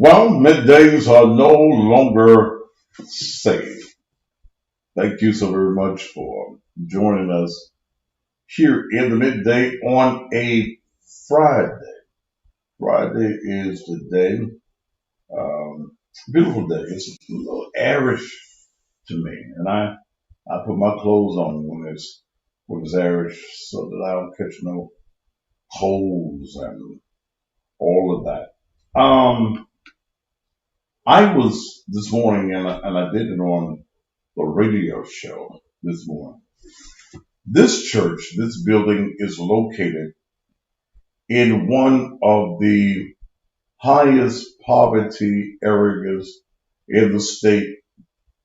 Well, middays are no longer safe. Thank you so very much for joining us here in the midday on a Friday. Friday is the day, beautiful day. It's a little airish to me, and I put my clothes on when it's airish so that I don't catch no colds and all of that. I was this morning, and I did it on the radio show this morning. This church, this building is located in one of the highest poverty areas in the state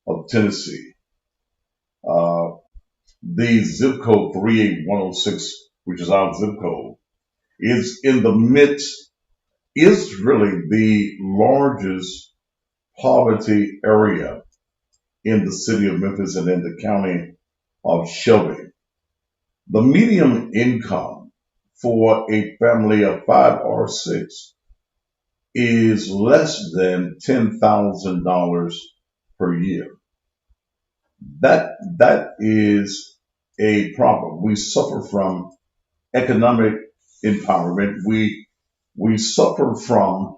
of Tennessee. Uh, the zip code 38106, which is our zip code, is in the midst, is really the largest poverty area in the city of Memphis and in the county of Shelby. The median income for a family of five or six is less than $10,000 per year. That is a problem. We suffer from economic empowerment. We suffer from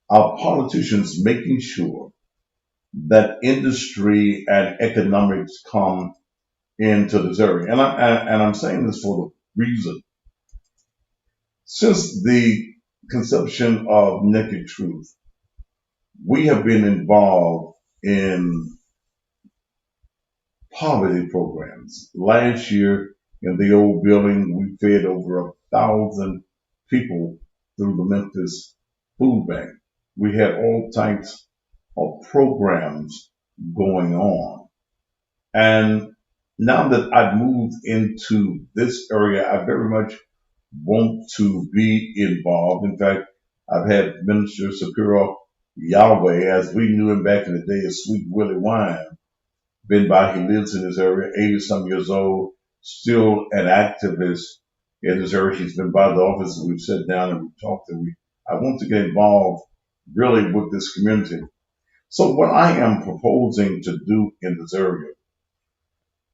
our politicians making sure that industry and economics come into this area. And I'm saying this for the reason. Since the conception of Naked Truth, we have been involved in poverty programs. Last year in the old building, we fed over 1,000 people through the Memphis Food Bank. We had all types of programs going on. And now that I've moved into this area, I very much want to be involved. In fact, I've had Minister Superior Yahweh, as we knew him back in the day as Sweet Willie Wine, been by. He lives in this area, 80 some years old, still an activist in this area. He's been by the office, and we've sat down and we've talked, and I want to get involved really with this community. So what I am proposing to do in this area,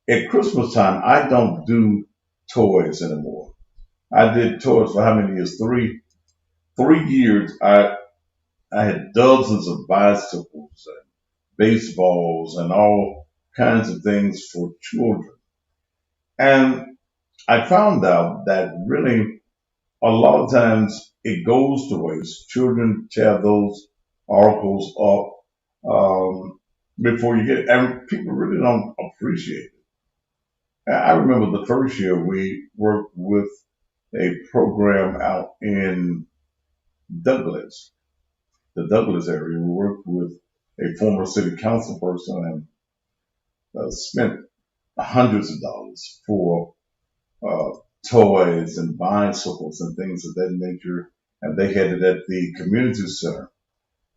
at Christmas time, I don't do toys anymore. I did toys for how many years? Three years. I had dozens of bicycles and baseballs and all kinds of things for children. And I found out that really a lot of times it goes to waste. Children tear those articles up before you get it, and people really don't appreciate it. I remember the first year we worked with a program out in Douglas, the Douglas area. We worked with a former city council person and spent hundreds of dollars for toys and bicycles and things of that nature. And they had it at the community center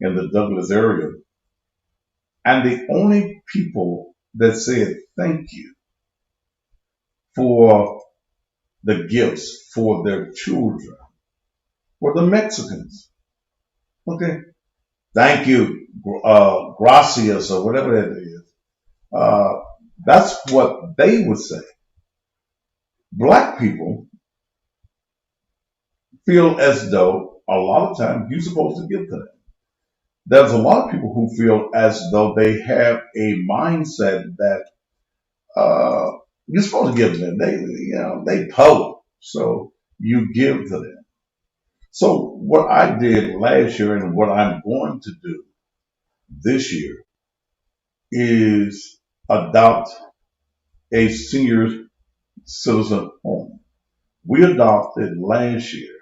in the Douglas area. And the only people that said thank you for the gifts for their children were the Mexicans. Okay. Thank you, gracias, or whatever that is. That's what they would say. Black people feel as though a lot of times you're supposed to give to them. There's a lot of people who feel as though they have a mindset that you're supposed to give to them. They poor, so you give to them. So what I did last year and what I'm going to do this year is adopt a senior citizen home. We adopted last year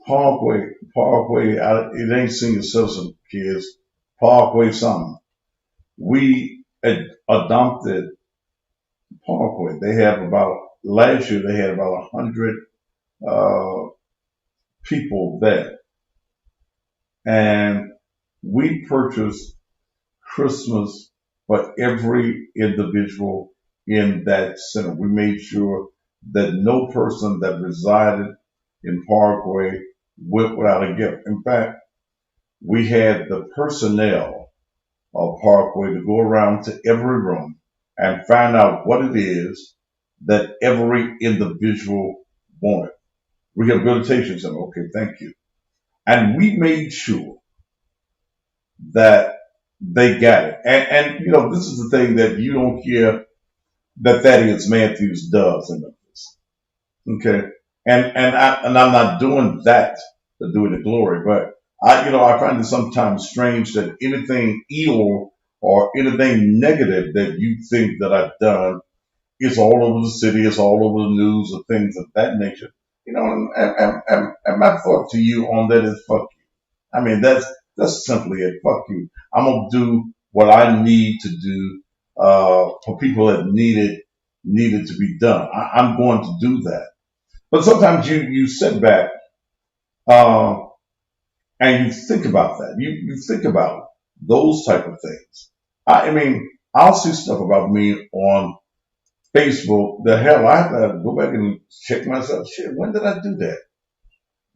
Parkway, it ain't senior citizen kids, Parkway something. We adopted Parkway. Last year they had about 100 people there. And we purchased Christmas for every individual in that center. We made sure that no person that resided in Parkway went without a gift. In fact, we had the personnel of Parkway to go around to every room and find out what it is that every individual wanted. Rehabilitation center, okay, thank you. And we made sure that they got it. And you know, this is the thing that you don't hear that Thaddeus Matthews does in Memphis. Okay. And I'm not doing that to do it to glory, but I find it sometimes strange that anything evil or anything negative that you think that I've done is all over the city, it's all over the news, or things of that nature. And my thought to you on that is fuck you. I mean, that's simply it. Fuck you. I'm gonna do what I need to do for people that needed to be done. I'm going to do that. But sometimes you sit back uh, and you think about that. You think about those type of things. I mean, I'll see stuff about me on Facebook. The hell, I have to go back and check myself. Shit, when did I do that?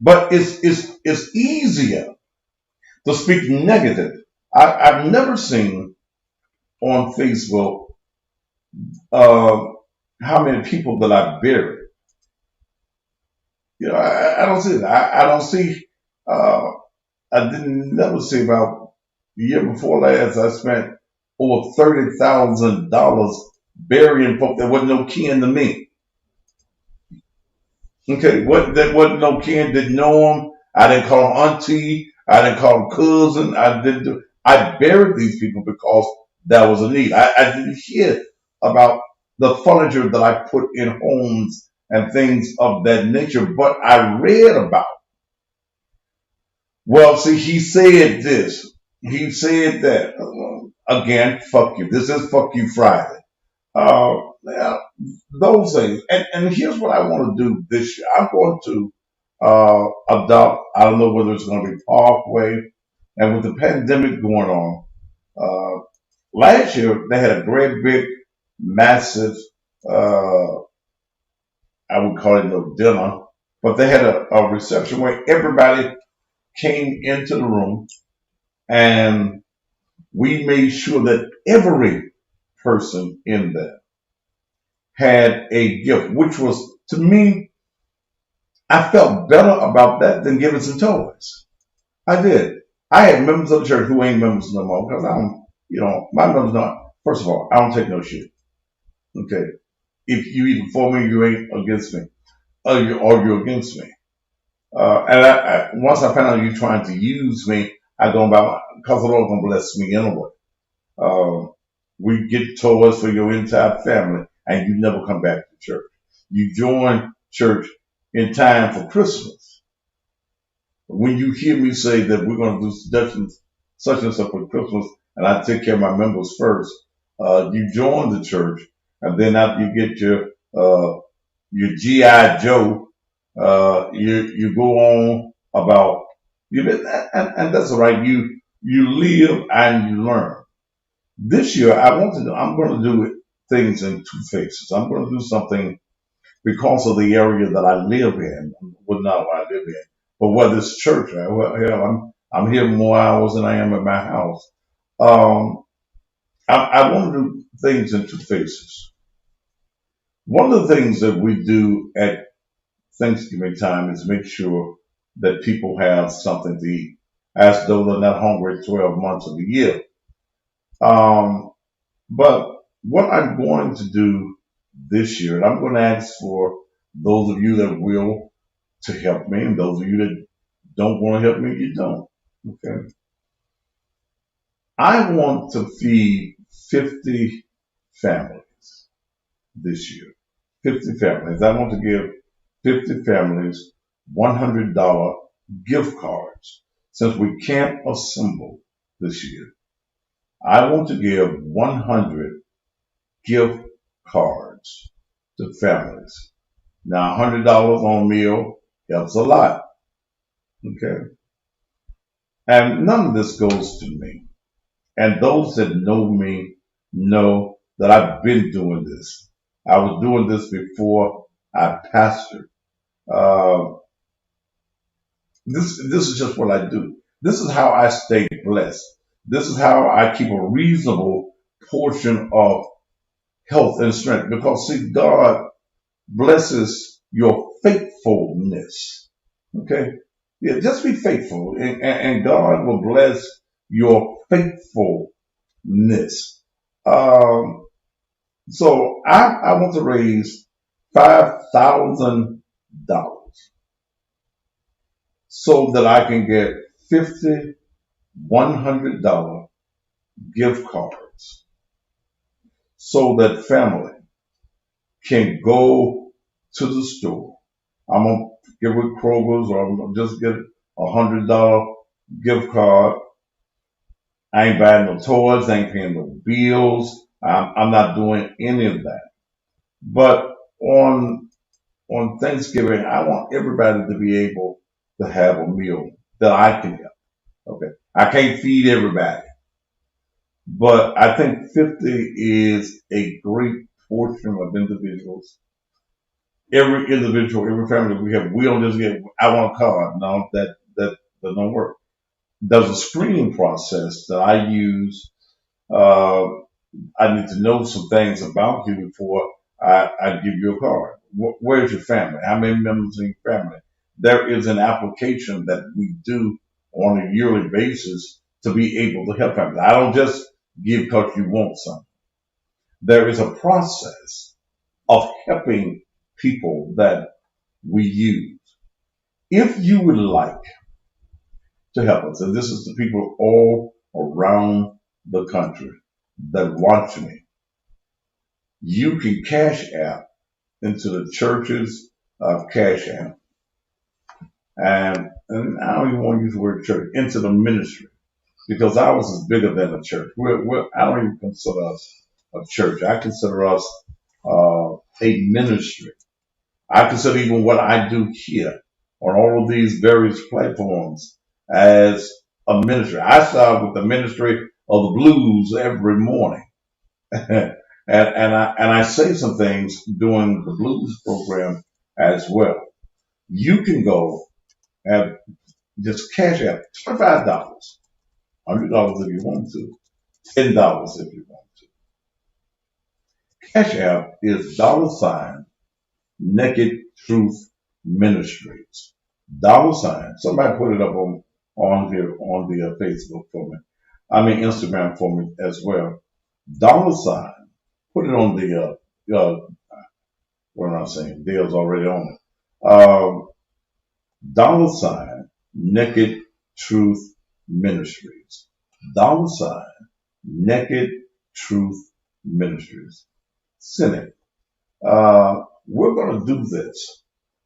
But it's easier to speak negative. I've never seen on Facebook uh, how many people that I buried. I don't see that. I don't see. Uh, I didn't never see about the year before last. I spent over $30,000 burying folk that wasn't no kin to me. Okay, what that wasn't no kin, didn't know him. I didn't call him auntie. I didn't call him cousin. I didn't do. I buried these people because that was a need. I didn't hear about the furniture that I put in homes and things of that nature, but I read about. Well, see, he said this. He said that. Again, fuck you. This is fuck you Friday. Now, those things. And here's what I want to do this year. I'm going to adopt, I don't know whether it's going to be Parkway, and with the pandemic going on, last year they had a great big, massive, I would call it no dinner, but they had a reception where everybody came into the room and we made sure that every person in there had a gift, which was, to me, I felt better about that than giving some toys. I did. I had members of the church who ain't members no more because I don't, my members don't. First of all, I don't take no shit. Okay. If you either for me, you ain't against me, or you're against me. And once I find out you're trying to use me, I go about because the Lord gonna bless me anyway. We get toys for your entire family, and you never come back to church. You join church in time for Christmas. When you hear me say that we're going to do such and such for Christmas, and I take care of my members first, you join the church, and then after you get your GI Joe, you go on about and that's all right. You live and you learn. This year, I'm going to do things in two phases. I'm going to do something because of the area that I live in, well, not where I live in, but where this church, well, hell, I'm here more hours than I am at my house. I want to do things in two phases. One of the things that we do at Thanksgiving time is make sure that people have something to eat, as though they're not hungry 12 months of the year. But what I'm going to do this year, and I'm going to ask for those of you that will to help me, and those of you that don't want to help me, you don't. Okay. I want to feed 50 families this year. 50 families. I want to give 50 families $100 gift cards. Since we can't assemble this year, I want to give 100 gift cards to families. Now, $100 on a meal helps a lot. Okay. And none of this goes to me. And those that know me know that I've been doing this. I was doing this before I pastored. This is just what I do. This is how I stay blessed. This is how I keep a reasonable portion of health and strength. Because see, God blesses your faithfulness. Okay? Yeah, just be faithful, and God will bless your faithfulness. Um, so I want to raise $5,000 so that I can get 50 $100 gift cards so that family can go to the store. I'm gonna get with Kroger's, or I'm gonna just get $100 gift card. I ain't buying no toys, I ain't paying no bills. I'm not doing any of that. But on Thanksgiving, I want everybody to be able to have a meal that I can help. Okay, I can't feed everybody, but I think 50 is a great portion of individuals. Every individual, every family we don't just get, I want a card. No, that don't work. There's a screening process that I use. Uh, I need to know some things about you before I give you a card. Where's your family? How many members in your family? There is an application that we do on a yearly basis to be able to help families. I don't just give because you want something. There is a process of helping people that we use. If you would like to help us, and this is the people all around the country that watch me, you can cash app into the church's cash app. And I don't even want to use the word church, into the ministry, because ours is bigger than a church. I don't even consider us a church. I consider us a ministry. I consider even what I do here on all of these various platforms as a ministry. I start with the ministry of the blues every morning. And I say some things during the blues program as well. You can go and just cash out $25, $100 if you want to, $10 if you want to. Cash app is $ Naked Truth Ministries. $ Somebody put it up on here on the Facebook for me. I mean Instagram for me as well. $ Put it on the what am I saying? Dale's already on it. Naked Truth Ministries. Naked Truth Ministries. Send it. We're going to do this.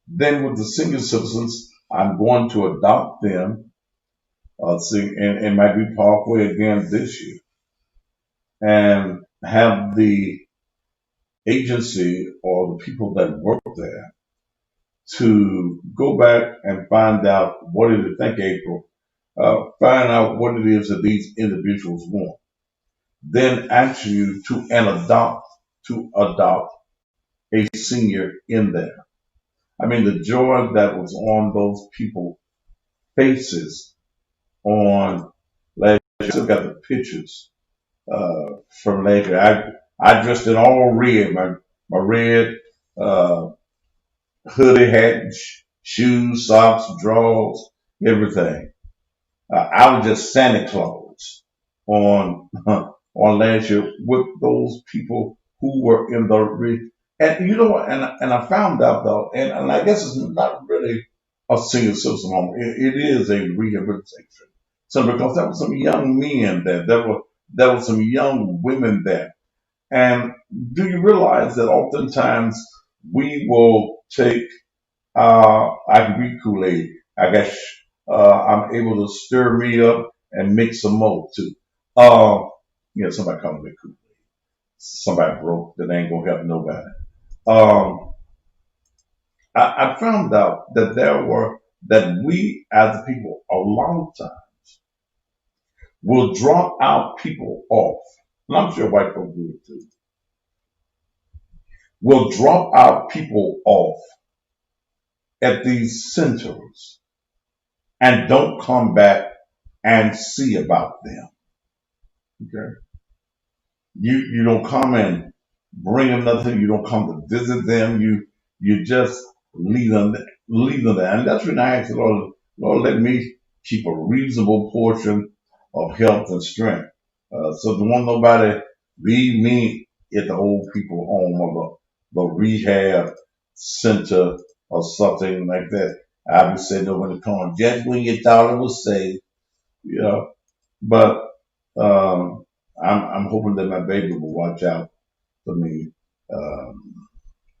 Then with the senior citizens, I'm going to adopt them. And it might be Parkway again this year, and have the agency or the people that work there to go back and find out what it is. Thank you, April. Find out what it is that these individuals want. Then ask you to adopt a senior in there. I mean, the joy that was on those people's faces on last year. I still got the pictures from last year. I dressed in all red, my red hoodie, hat, shoes, socks, drawers, everything. I was just Santa Claus on on last year with those people who were in the and you know what? And I found out though, and I guess it's not really a senior citizen home. It is a rehabilitation. So because there were some young men there, there were some young women there. And do you realize that oftentimes we will take I can be Kool-Aid. I guess I'm able to stir me up and make some more too. Somebody call me Kool-Aid. Somebody broke that ain't gonna help nobody. Um, I found out that we as a people a lot of times will drop our people off. And I'm sure white folks do it too. We'll drop our people off at these centers and don't come back and see about them. Okay. You don't come and bring them nothing. You don't come to visit them. You just leave them there. And that's when I asked the Lord, Lord, let me keep a reasonable portion of health and strength. So don't want nobody leave me at the old people home or the rehab center or something like that. I would say no when it comes just when you thought it was safe, you know. But I'm hoping that my baby will watch out for me.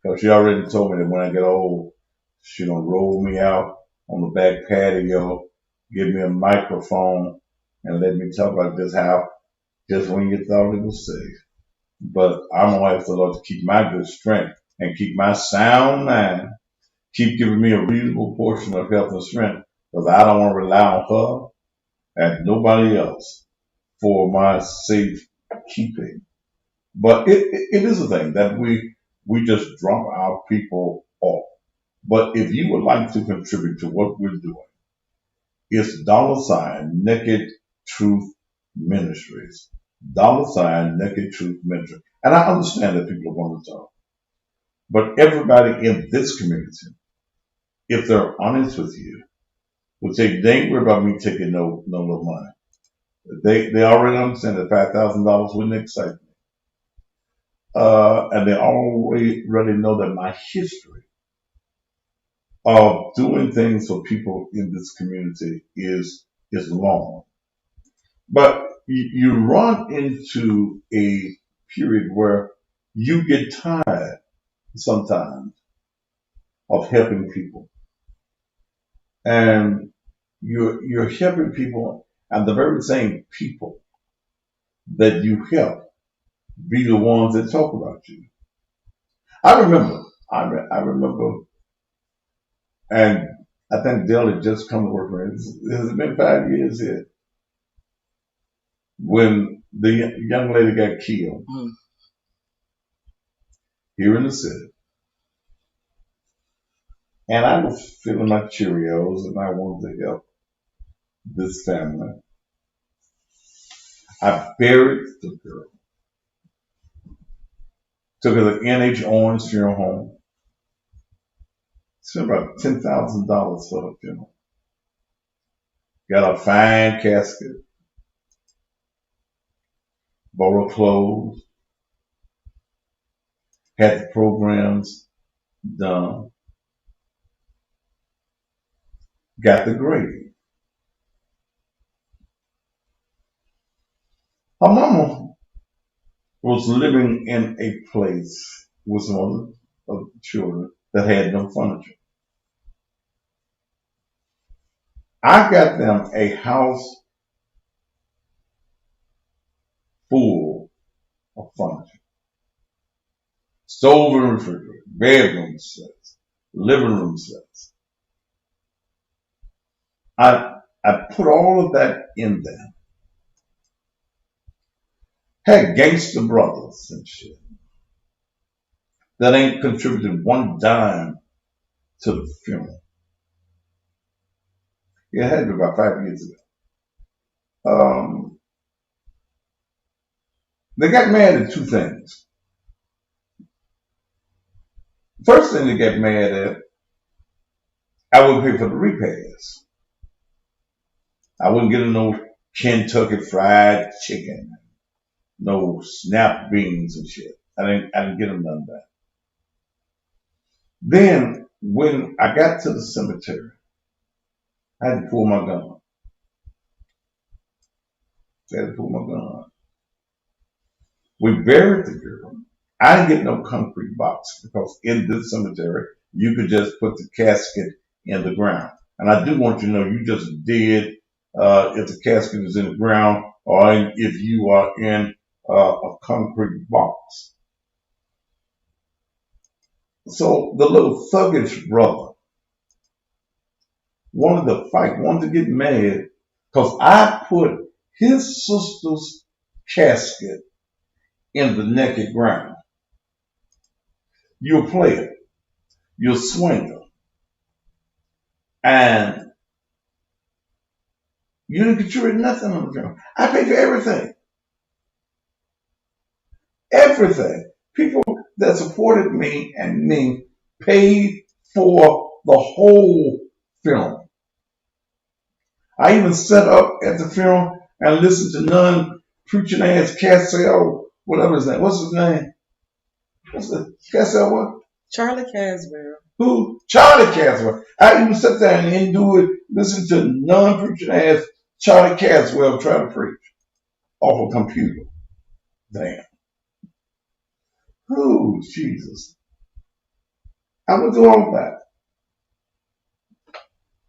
Because she already told me that when I get old, she gonna roll me out on the back patio, give me a microphone, and let me talk about just when you thought it was safe. But I'm gonna ask the Lord to keep my good strength and keep my sound mind, keep giving me a reasonable portion of health and strength, because I don't want to rely on her and nobody else for my safe keeping. But it is a thing that we just drop our people off. But if you would like to contribute to what we're doing, it's $ Naked Truth Ministries. Naked Truth Ministry. And I understand that people want to talk. But everybody in this community, if they're honest with you, would say they ain't worried about me taking no money. They already understand that $5,000 wouldn't excite me. And they already know that my history of doing things for people in this community is long. But you run into a period where you get tired sometimes of helping people. And you're helping people, and the very same people that you help be the ones that talk about you. I remember, and I think Dale had just come to work for me. It has been 5 years here when the young lady got killed here in the city. And I was feeling like Cheerios and I wanted to help this family. I buried the girl. Took her to the NH Owens Funeral Home. Spent about $10,000 for the funeral. Got a fine casket. Bought her clothes. Had the programs done. Got the grave. Her mama was living in a place with some other of the children that had no furniture. I got them a house full of furniture. Stove and refrigerator, bedroom sets, living room sets. I put all of that in there. Had gangster brothers and shit that ain't contributed one dime to the funeral. It had to be about 5 years ago. They got mad at two things. First thing they got mad at, I wouldn't pay for the repairs. I wouldn't get no Kentucky Fried Chicken, no snap beans and shit. I didn't get them none of that. Then when I got to the cemetery, I had to pull my gun. We buried the girl. I didn't get no concrete box because in this cemetery, you could just put the casket in the ground. And I do want you to know you just did if the casket is in the ground or if you are in a concrete box. So the little thuggish brother wanted to fight, wanted to get mad because I put his sister's casket in the naked ground. You're a player. You're a swinger. And You didn't contribute nothing on the funeral. I paid for everything. Everything. People that supported me paid for the whole funeral. I even sat up at the funeral and listened to non-preaching ass Cassell, whatever his name. What's his name? What's the Cassell what? Charlie Caswell. Who? Charlie Caswell. I even sat there and do it, listen to non-preaching ass Charlie Caswell try to preach off a computer. Damn. Oh, Jesus. I would do all that.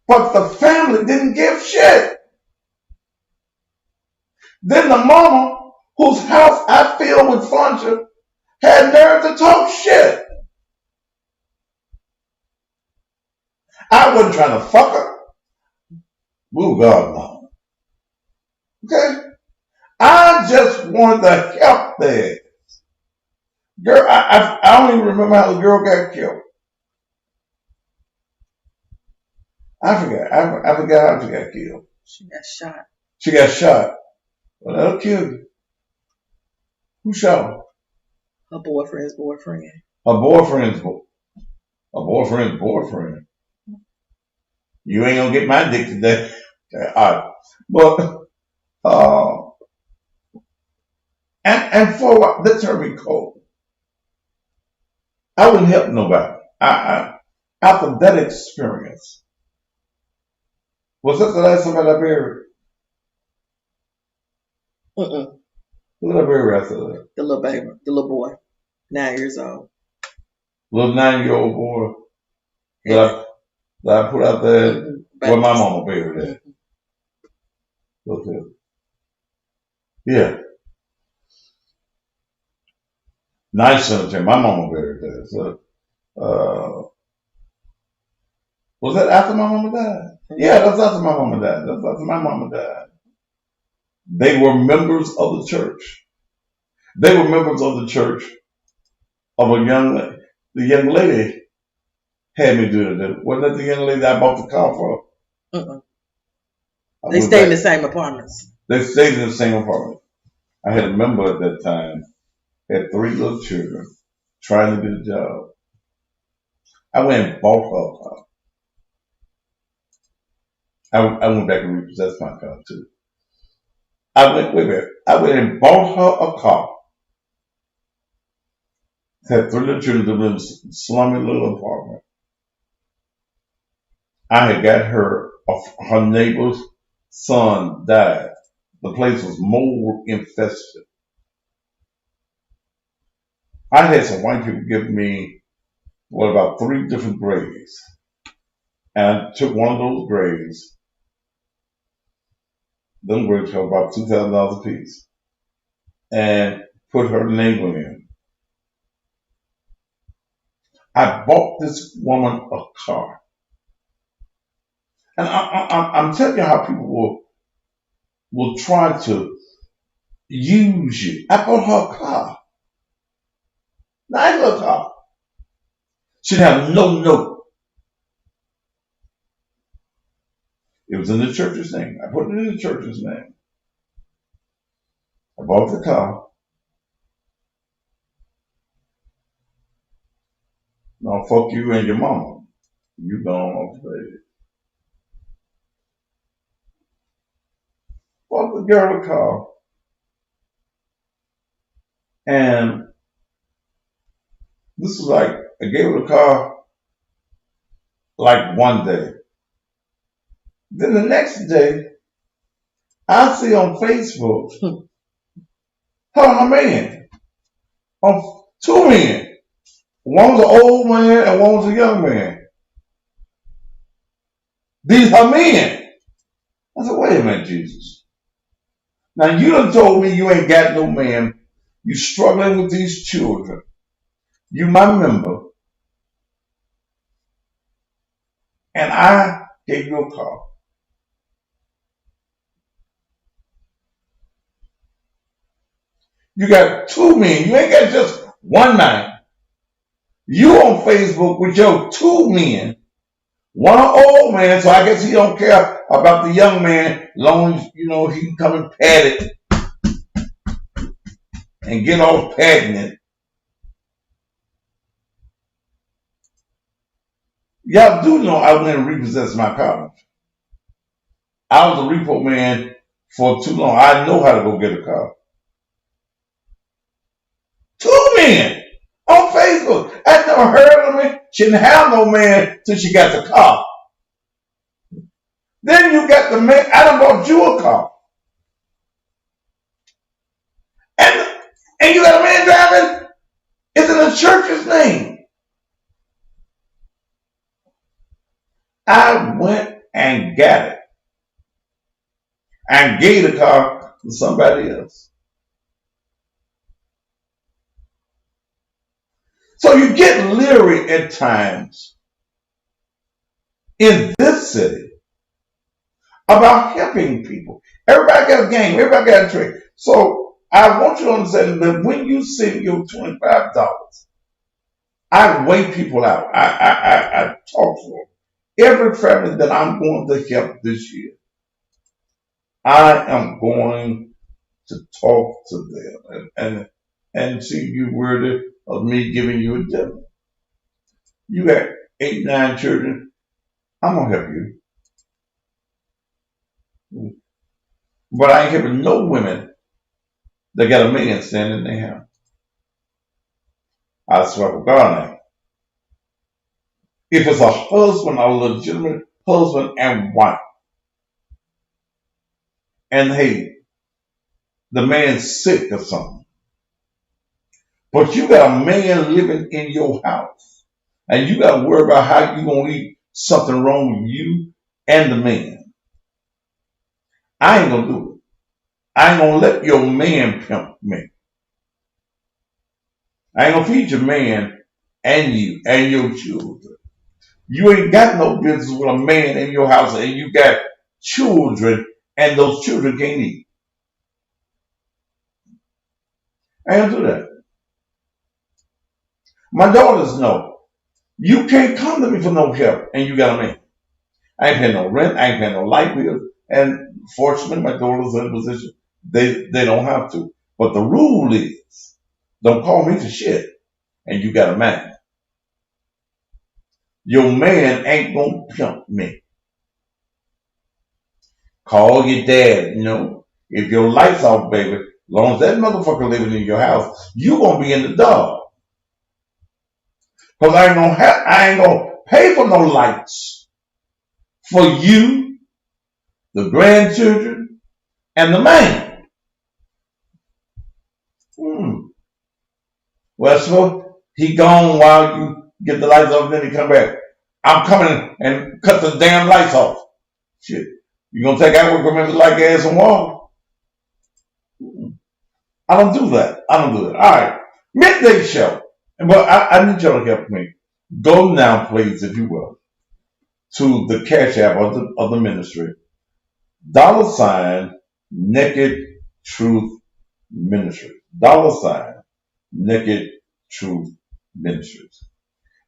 But the family didn't give shit. Then the mama, whose house I filled with furniture, had nerve to talk shit. I wasn't trying to fuck her. Oh, God, no. Okay? I just wanted to help there. Girl, I don't even remember how the girl got killed. I forgot how she got killed. She got shot. She got shot. Well, that'll kill you. Who shot her? Her boyfriend's boyfriend. Her boyfriend's boyfriend. You ain't gonna get my dick today. All right. But and for what? That turned me cold. I wouldn't help nobody. After that experience. Was that the last time I buried? Who did I bury after that? The little baby, the little boy, 9 years old. Little 9-year-old boy that I put out there where my mama buried at. Okay. Yeah. Nice cemetery. My mama buried there. So, was that after my mama died? Yeah, that's after my mama died. They were members of the church. They were members of the church of the young lady had me do it. Wasn't that the young lady that I bought the car for? They stayed in the same apartments. They stayed in the same apartment. I had a member at that time, had 3 little children, trying to get a job. I went and bought her a car. I went back and repossessed my car too. I went and bought her a car. Had 3 little children in a slummy little apartment. I had got her neighbor's son died. The place was mold infested. I had some white people give me, about 3 different graves. And I took one of those graves. Them graves were about $2,000 a piece. And put her name in. I bought this woman a car. And I'm telling you how people will try to use you. I bought her a car. Nice little car. She didn't have no note. It was in the church's name. I put it in the church's name. I bought the car. Now fuck you and your mama. You gone off the baby. Bought the girl a car. And this was like, I gave her the car like one day. Then the next day, I see on Facebook, her and her man. 2 men. One was an old man and one was a young man. These are men. I said, wait a minute, Jesus. Now you done told me you ain't got no man. You struggling with these children. You my member. And I gave you a car. You got 2 men. You ain't got just one man. You on Facebook with your 2 men One old man, so I guess he don't care about the young man, long as he can come and pat it and get off patting it. Y'all do know I went and repossessed my car. I was a repo man for too long. I know how to go get a car. 2 men on Facebook. I never heard of me. She didn't have no man till she got the car. Then you got the man. I done bought you a car. And you got a man driving. It's in the church's name. I went and got it and gave the car to somebody else. So you get leery at times in this city about helping people. Everybody got a game. Everybody got a trick. So I want you to understand that when you send your $25, I weigh people out. I talk to them. Every family that I'm going to help this year, I am going to talk to them and see if you're worthy of me giving you a dinner. You got 8, 9 children. I'm going to help you. But I ain't helping no women that got a man standing in their house. I swear to God now. If it's a husband, a legitimate husband and wife, and hey, the man's sick or something, but you got a man living in your house, and you got to worry about how you going to eat something wrong with you and the man, I ain't going to do it. I ain't going to let your man pimp me. I ain't going to feed your man and you and your children. You ain't got no business with a man in your house and you got children and those children can't eat. I ain't gonna do that. My daughters know. You can't come to me for no help and you got a man. I ain't paying no rent, I ain't paying no light bill. And fortunately my daughters are in a position they don't have to. But the rule is don't call me for shit and you got a man. Your man ain't gonna pimp me. Call your dad, If your lights off, baby, as long as that motherfucker living in your house, you gonna be in the dark. Cause I ain't gonna pay for no lights for you, the grandchildren, and the man. Well, so he gone while you get the lights off, then he come back. I'm coming and cut the damn lights off. Shit. You gonna take out with Memphis like gas and water? I don't do that. All right. Midday show. But I need y'all to help me. Go now, please, if you will, to the cash app of the ministry. $ Naked Truth Ministries. $ Naked Truth Ministries.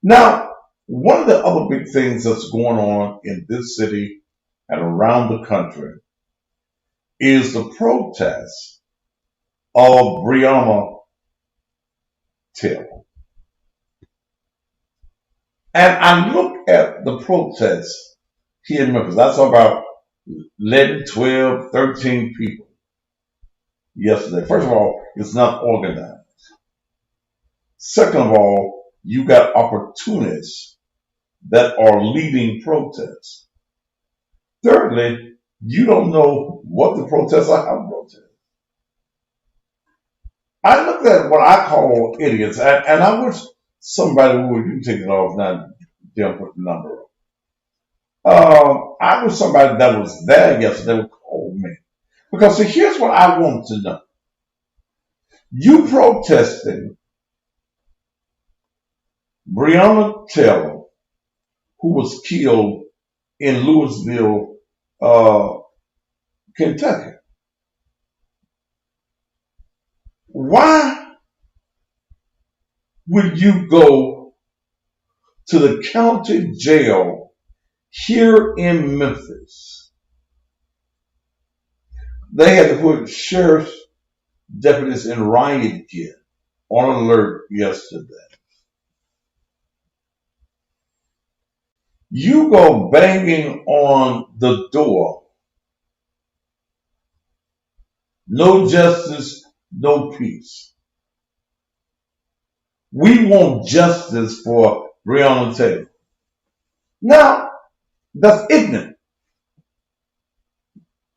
Now, one of the other big things that's going on in this city and around the country is the protest of Breonna Taylor. And I look at the protests here in Memphis. I saw about 11, 12, 13 people yesterday. First of all, it's not organized. Second of all, you got opportunists that are leading protests. Thirdly, you don't know what the protests are, how to protest. I looked at what I call idiots, and I wish somebody would, you take it off now, they'll put the number up. I wish somebody that was there yesterday would call me. Because see, here's what I want to know. You protesting Breonna Taylor, who was killed in Louisville, Kentucky. Why would you go to the county jail here in Memphis, they had to put sheriff's deputies in riot gear on alert yesterday. You go banging on the door, no justice, no peace. We want justice for Breonna Taylor. Now, that's ignorant.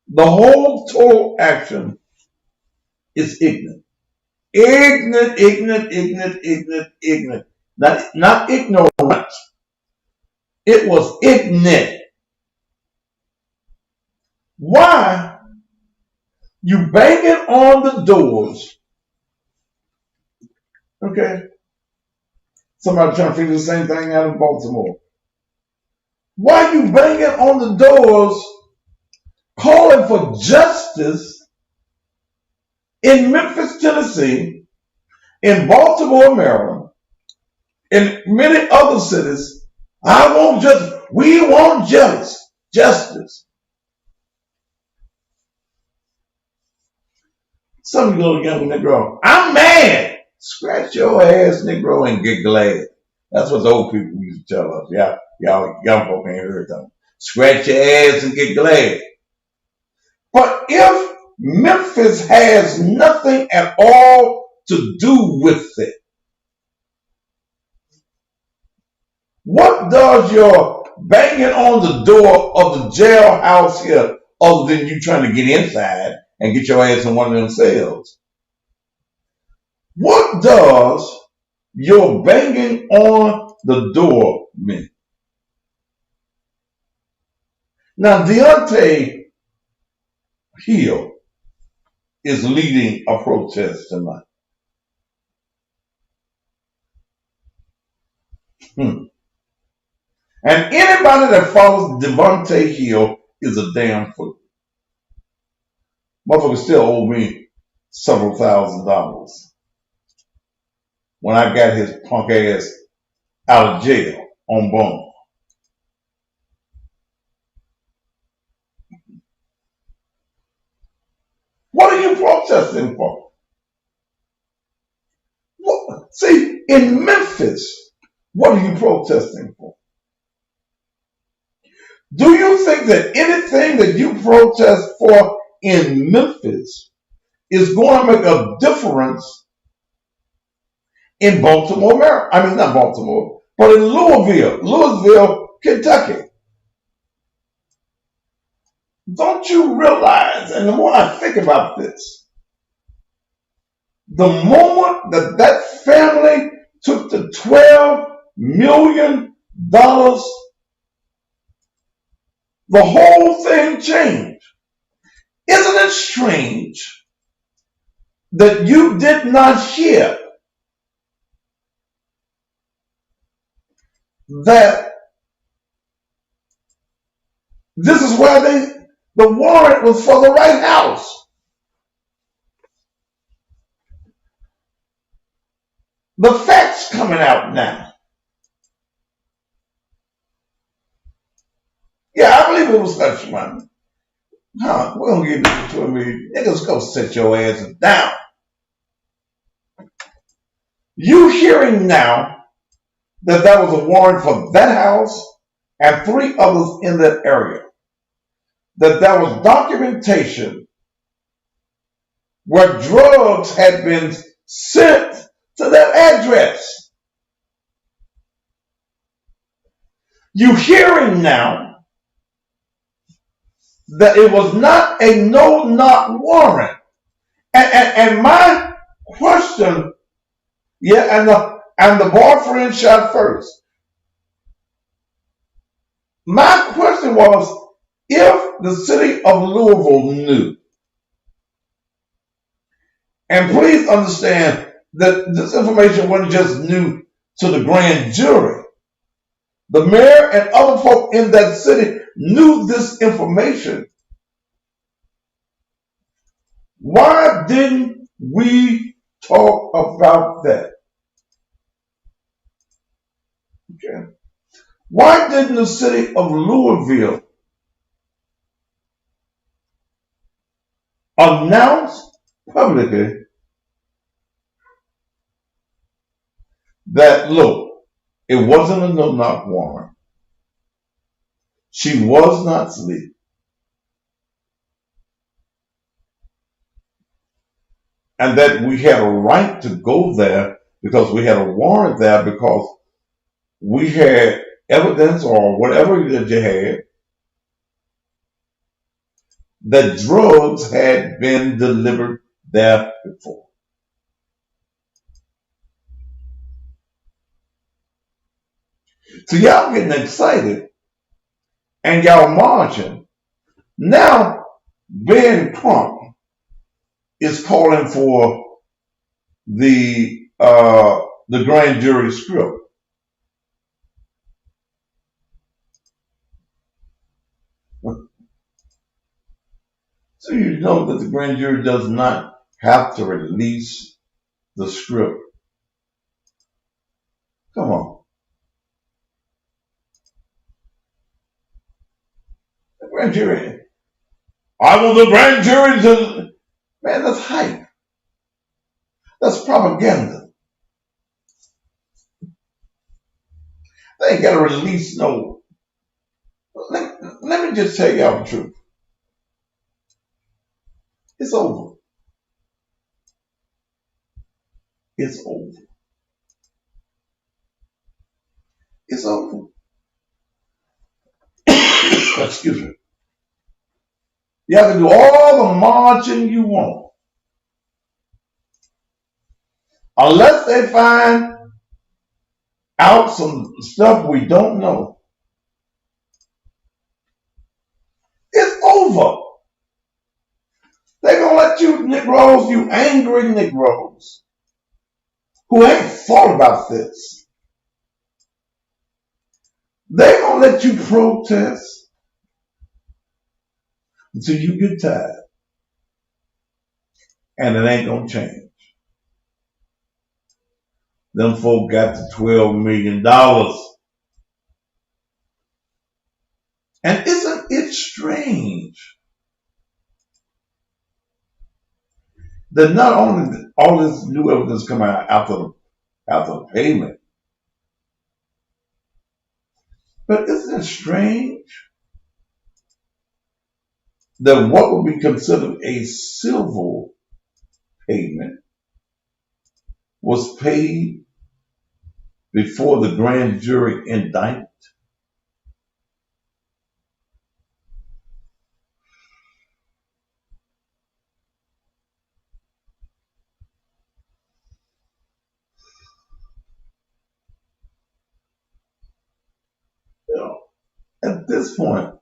The whole total action is ignorant. Ignorant, ignorant, ignorant, ignorant, ignorant. Not ignorant. It was ignorant. Why? You banging on the doors. Okay. Somebody trying to figure the same thing out in Baltimore. Why you banging on the doors calling for justice in Memphis, Tennessee, in Baltimore, Maryland, in many other cities? We want justice. Some little young Negro, I'm mad. Scratch your ass, Negro, and get glad. That's what the old people used to tell us. Yeah, y'all young folk ain't heard them. Scratch your ass and get glad. But if Memphis has nothing at all to do with it, what does your banging on the door of the jailhouse here, other than you trying to get inside and get your ass in one of them cells? What does your banging on the door mean? Now, Deontay Hill is leading a protest tonight. And anybody that follows Devontae Hill is a damn fool. Motherfucker still owe me several $1,000s when I got his punk ass out of jail on bond. What are you protesting for? See, in Memphis, what are you protesting for? Do you think that anything that you protest for in Memphis is going to make a difference in Baltimore, Maryland? I mean, not Baltimore, but in Louisville, Kentucky. Don't you realize, and the more I think about this, the moment that that family took the $12 million, the whole thing changed. Isn't it strange that you did not hear that this is where the warrant was for the right house? The facts coming out now. Yeah, I believe it was hush money. We're going to give this to me. Niggas, go sit your asses down. You hearing now that there was a warrant for that house and 3 others in that area. That there was documentation where drugs had been sent to that address. You hearing now that it was not a no-knock warrant. And my question, and the boyfriend shot first. My question was, if the city of Louisville knew, and please understand that this information wasn't just new to the grand jury. The mayor and other folk in that city knew this information. Why didn't we talk about that? Okay. Why didn't the city of Louisville announce publicly that, look, it wasn't a no-knock warrant. She was not asleep. And that we had a right to go there because we had a warrant there because we had evidence or whatever that you had that drugs had been delivered there before. So y'all getting excited and y'all marching. Now Ben Crump is calling for the grand jury script. So you know that the grand jury does not have to release the script. Come on. The grand jury. I want the grand jury to... Man, that's hype. That's propaganda. They ain't got to release no... Let me just tell y'all the truth. It's over. It's over. It's over. Excuse me. You have to do all the marching you want. Unless they find out some stuff we don't know. It's over. They're going to let you Negroes, you angry Negroes, who ain't thought about this. They're going to let you protest until you get tired. And it ain't going to change. Them folk got the $12 million. And isn't it strange that not only all this new evidence come out after the payment, but isn't it strange that what would be considered a civil payment was paid before the grand jury indictment? You know, at this point,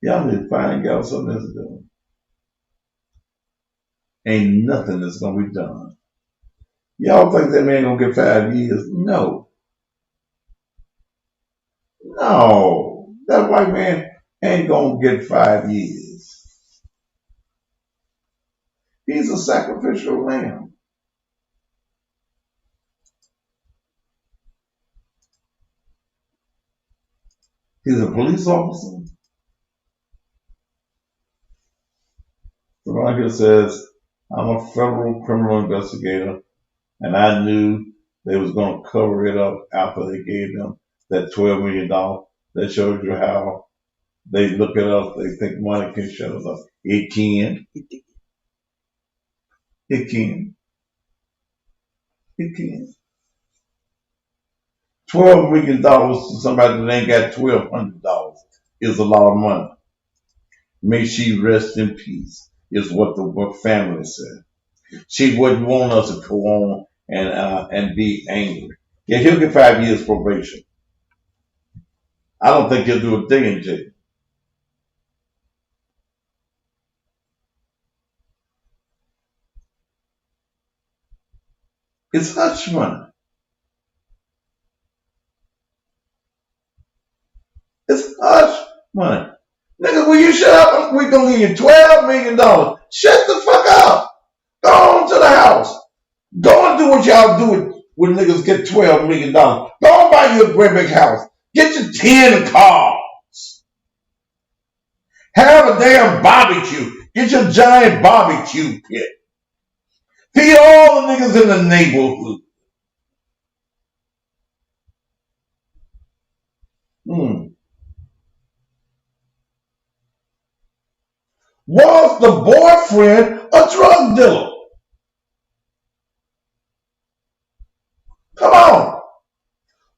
y'all need to find out something else to do. Ain't nothing that's gonna be done. Y'all think that man gonna get 5 years? No. No. That white man ain't gonna get 5 years. He's a sacrificial lamb. He's a police officer. The right here says, I'm a federal criminal investigator, and I knew they was going to cover it up after they gave them that $12 million. That shows you how they look at us. They think money can shut us up. It can. It can. It can. $12 million to somebody that ain't got $1,200 is a lot of money. May she rest in peace, is what the family said. She wouldn't want us to go on and be angry. Yeah, he'll get 5 years probation. I don't think he'll do a day in jail. It's hush money. It's hush money. Nigga, will you shut up? We're going to give you $12 million. Shut the fuck up. Go on to the house. Go and do what y'all do when niggas get $12 million. Go and buy you a great big house. Get your 10 cars. Have a damn barbecue. Get your giant barbecue pit. Feed all the niggas in the neighborhood. Was the boyfriend a drug dealer? Come on.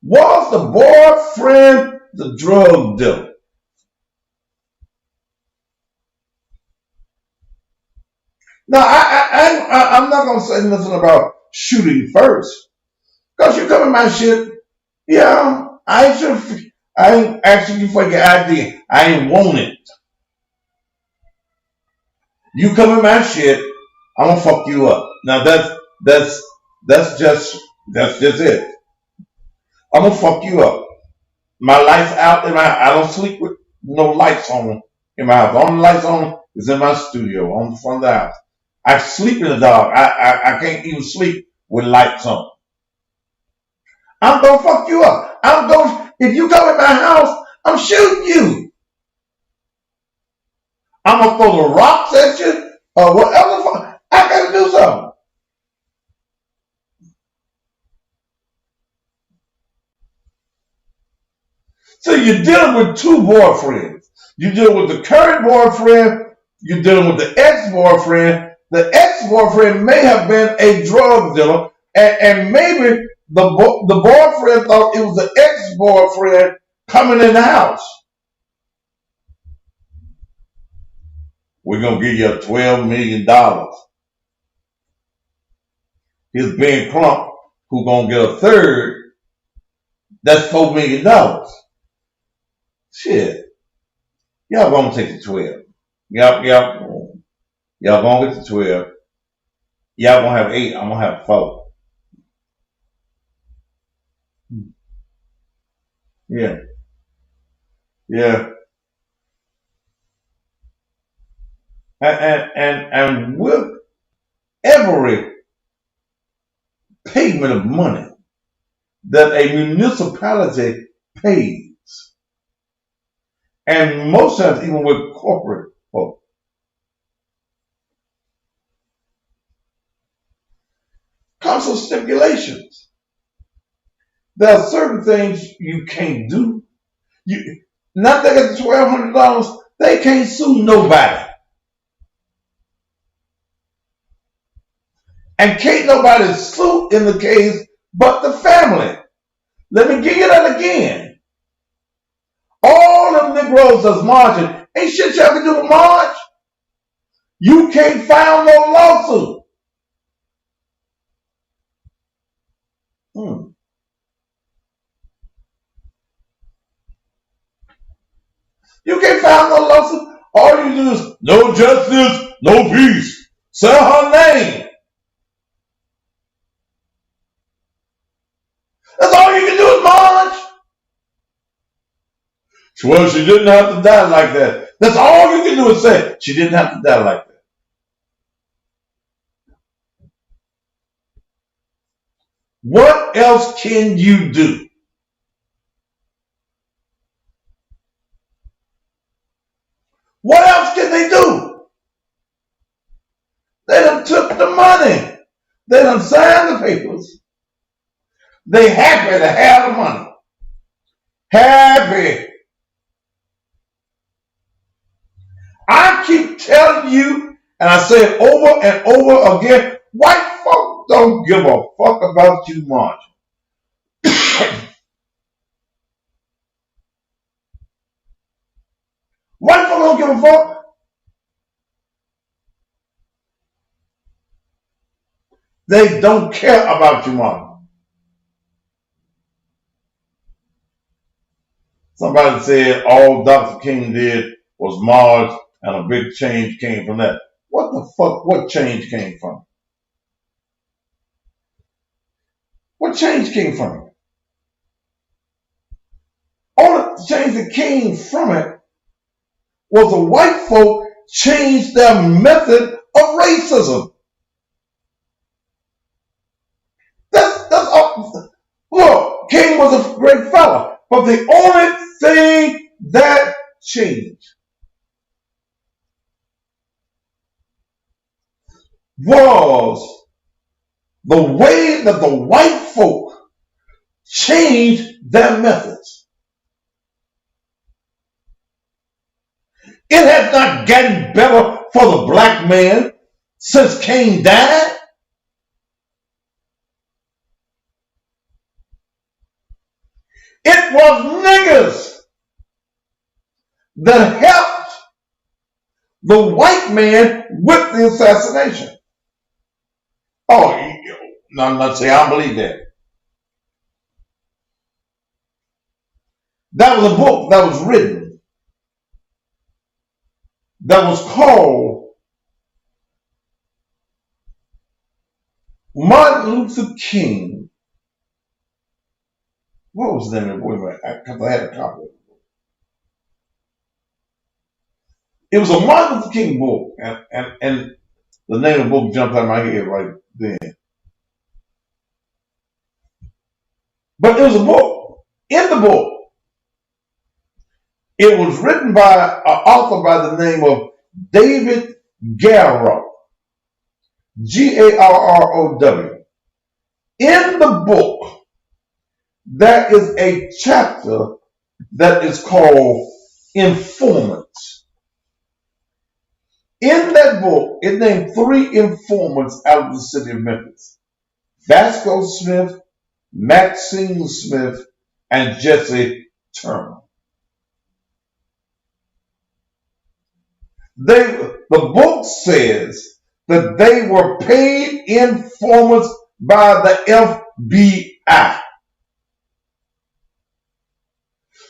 Was the boyfriend the drug dealer? Now, I'm not going to say nothing about shooting first. Because you come in my shit, yeah, I ain't asking you for your ID. I ain't want it. You come in my shit, I'm going to fuck you up. Now, that's just it. I'm going to fuck you up. My lights out in my house. I don't sleep with no lights on in my house. The only lights on is in my studio, on the front of the house. I sleep in the dark. I can't even sleep with lights on. I'm gonna fuck you up. If you come in my house, I'm shooting you. I'm gonna throw the rocks at you or whatever. I gotta do something. So you're dealing with two boyfriends. You're dealing with the current boyfriend. You're dealing with the ex-boyfriend. The ex-boyfriend may have been a drug dealer, and maybe the boyfriend thought it was the ex-boyfriend coming in the house. We're going to give you $12 million. Here's Ben Crump, who's going to get a third. That's $4 million. Shit. Y'all going to take the 12. Y'all going to get the 12. Y'all going to have 8. I'm going to have 4. Yeah. Yeah. And with every payment of money that a municipality pays, and most times even with corporate folk, comes with stipulations. There are certain things you can't do. Not that at the $1,200, they can't sue nobody. And can't nobody sue in the case but the family. Let me give you that again. All them Negroes that's marching, ain't shit you have to do with march. You can't file no lawsuit. You can't file no lawsuit. All you do is no justice, no peace. Say her name. That's all you can do is march. Well, she didn't have to die like that. That's all you can do is say she didn't have to die like that. What else can you do? What else can they do? They done took the money. They done signed the papers. They happy to have the money. Happy. I keep telling you, and I say it over and over again, white folk don't give a fuck about you marching. White folk don't give a fuck. They don't care about you marching. Somebody said all Dr. King did was march and a big change came from that. What the fuck? What change came from it? What change came from it? All the change that came from it was the white folk changed their method of racism. That's all. Look, King was a great fella, but the only thing that changed was the way that the white folk changed their methods. It has not gotten better for the black man since Cain died. It was niggers that helped the white man with the assassination. Oh, no, I'm not saying I believe that. That was a book that was written that was called Martin Luther King. What was the name of it? Wait a minute, because I had a copy of it. It was a Martin Luther King book, and the name of the book jumped out of my head right then. But it was a book. In the book, it was written by an author by the name of David Garrow, Garrow. In the book, there is a chapter that is called Informants. In that book, it named 3 informants out of the city of Memphis: Vasco Smith, Maxine Smith, and Jesse Turner. The book says that they were paid informants by the FBI.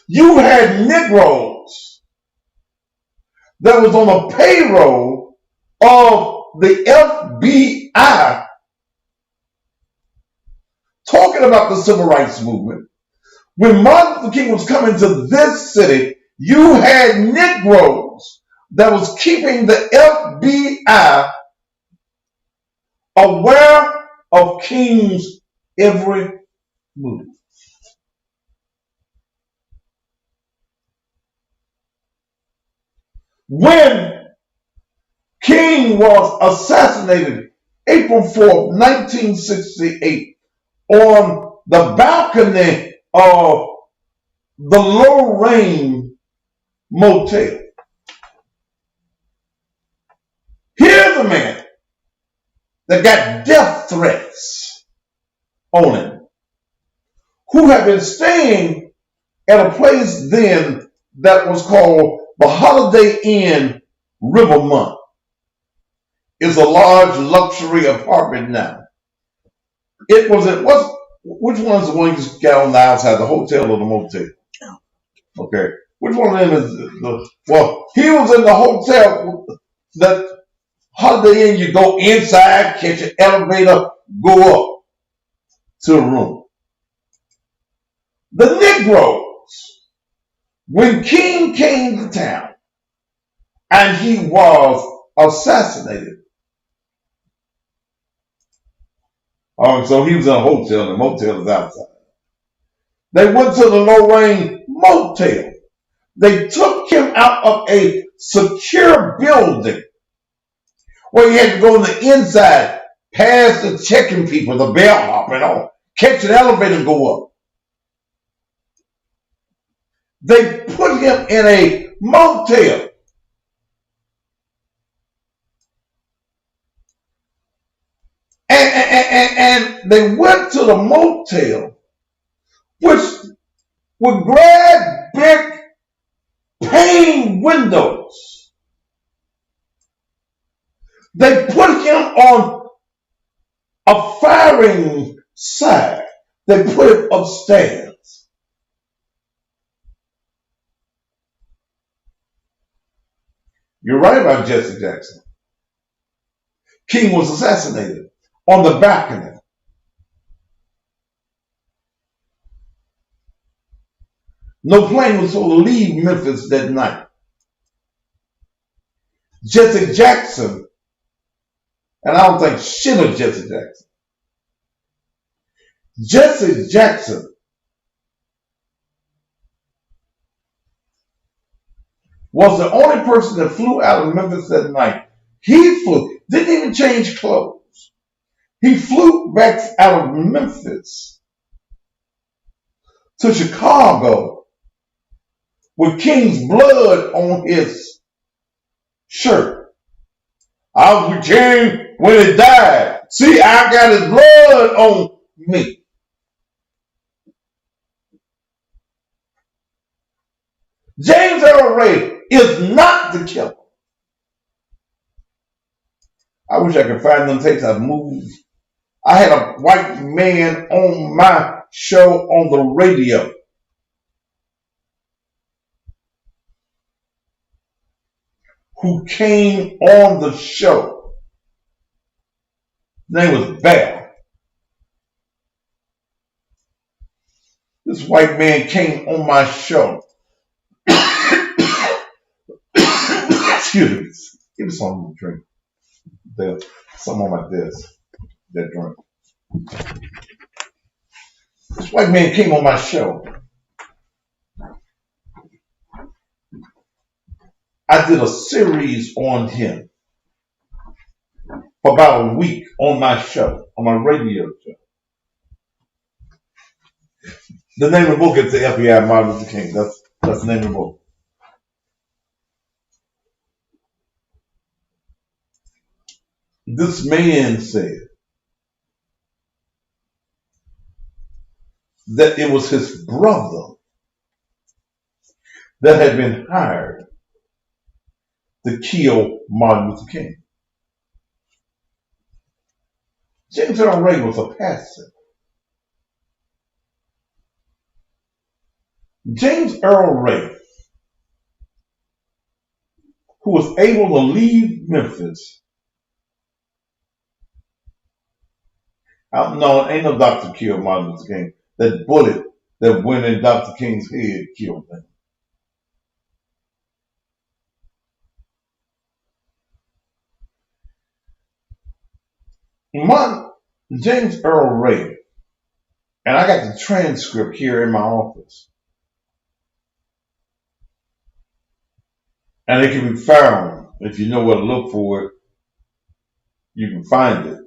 You had Negroes that was on the payroll of the FBI talking about the civil rights movement. When Martin Luther King was coming to this city, you had Negroes that was keeping the FBI aware of King's every move. When King was assassinated April 4th, 1968, on the balcony of the Lorraine Motel, here's a man that got death threats on him, who had been staying at a place then that was called the Holiday Inn Rivermont. It's a large luxury apartment now. It was which one's the one you got on the outside, the hotel or the motel? Okay. Which one of them is well, he was in the hotel that Holiday Inn. You go inside, catch an elevator, go up to a room. The Negroes, when King came to town and he was assassinated, so he was in a hotel, and the motel is outside. They went to the Lorraine Motel. They took him out of a secure building where you had to go on the inside, past the checking people, the bellhop and all, catch an elevator and go up. They put him in a motel. And they went to the motel, which would grab big pane windows. They put him on a firing side. They put him upstairs. You're right about Jesse Jackson. King was assassinated on the balcony. No plane was supposed to leave Memphis that night. Jesse Jackson, and I don't think shit of Jesse Jackson. Jesse Jackson was the only person that flew out of Memphis that night. He flew, didn't even change clothes. He flew back out of Memphis to Chicago with King's blood on his shirt. I was with King when he died. See, I got his blood on me. James Earl Ray is not the killer. I wish I could find them tapes. I've moved. I had a white man on my show on the radio. Who came on the show. His name was Bell. This white man came on my show. Excuse me. Give me something to drink. There's some on my desk. That drink. This white man came on my show. I did a series on him for about a week on my show, on my radio show. The name of the book is The FBI Martin Luther King. That's the name of the book. This man said that it was his brother that had been hired to kill Martin Luther King. James Earl Ray was a pastor. James Earl Ray, who was able to leave Memphis. No, ain't no doctor killed Martin Luther King. That bullet that went in Dr. King's head killed him. James Earl Ray, and I got the transcript here in my office. And it can be found. If you know where to look for it, you can find it.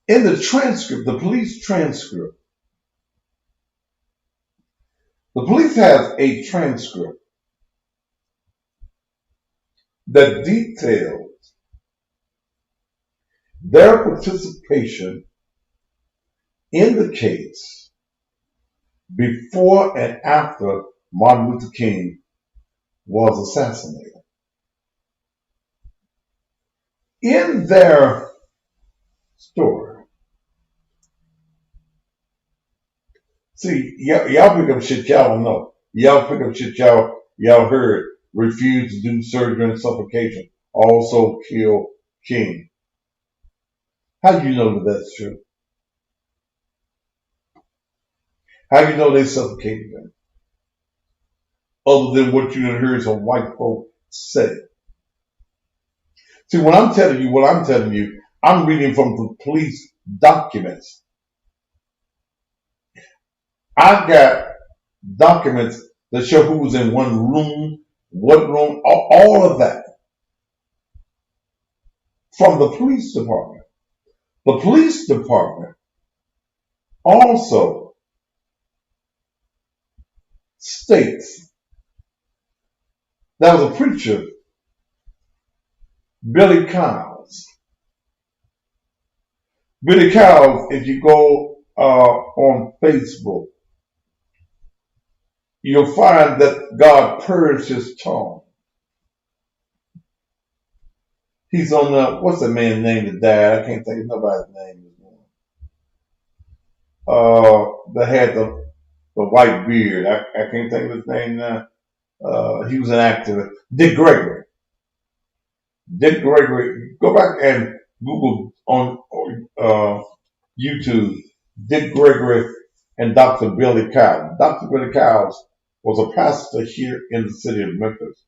In the transcript, the police transcript, the police have a transcript that details their participation in the case before and after Martin Luther King was assassinated. In their story, see, y'all pick up shit y'all don't know. Y'all pick up shit y'all heard. Refused to do surgery and suffocation. Also kill King. How do you know that that's true? How do you know they suffocated him? Other than what you heard some white folk say. See, what I'm telling you, I'm reading from the police documents. I've got documents that show who was in one room, what room, all of that. From the police department. The police department also states there was a preacher, Billy Kyles. Billy Kyles, if you go on Facebook, you'll find that God purged his tongue. He's on the, what's the man's name that died? I can't think of nobody's name. That had the white beard. I can't think of his name now. He was an actor. Dick Gregory. Dick Gregory. Go back and Google on YouTube. Dick Gregory and Dr. Billy Kyles. Dr. Billy Kyles was a pastor here in the city of Memphis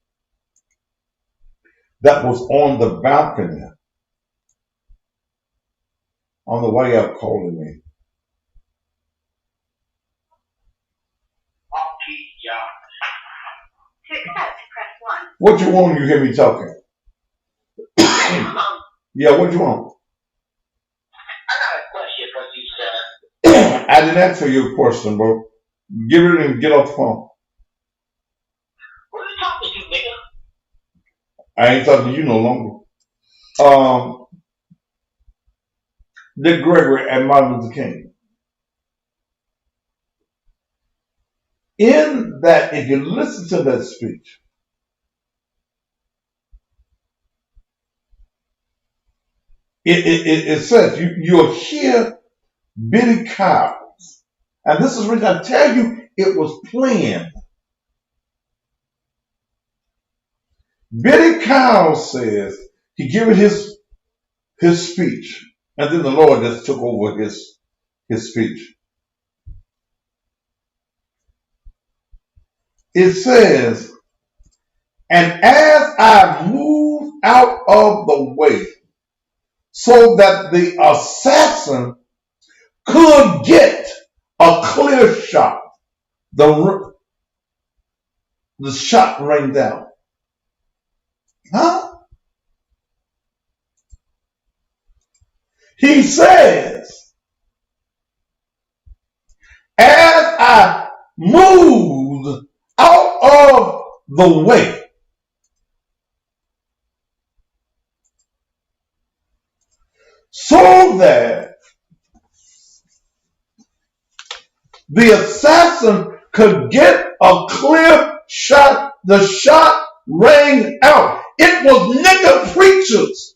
that was on the balcony on the way out calling me. What you want when you hear me talking? Yeah, what you want? I didn't answer your question, bro. Give it and get off the phone. I ain't talking to you no longer. Dick Gregory and Martin Luther King. In that, if you listen to that speech, it says you'll hear Billy Cows, and this is reason I tell you it was planned. Billy Cows says he gave his speech, and then the Lord just took over his speech. It says, and as I moved out of the way so that the assassin could get a clear shot, the shot rang down. Huh? He says, as I moved out of the way so that the assassin could get a clear shot, the shot rang out. It was nigger preachers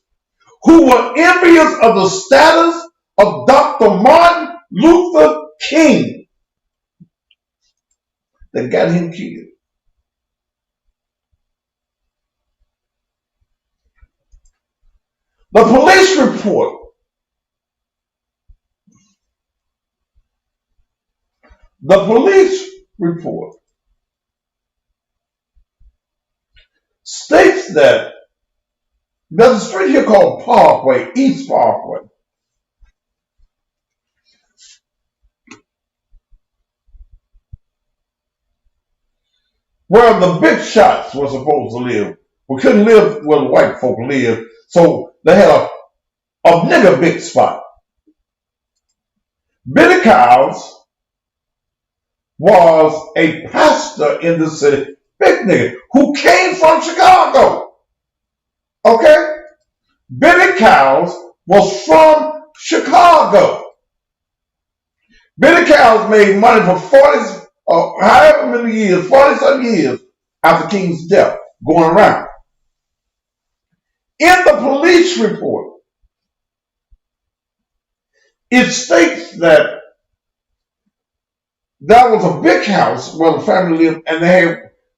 who were envious of the status of Dr. Martin Luther King that got him killed. The police report states that there's a street here called Parkway, East Parkway, where the big shots were supposed to live. We couldn't live where the white folk lived, so they had a nigger big spot. Billy Cows was a pastor in the city, big nigga, who came from Chicago. Okay? Billy Cows was from Chicago. Billy Cows made money for 40 some years after King's death, going around. In the police report, it states that that was a big house where the family lived, and they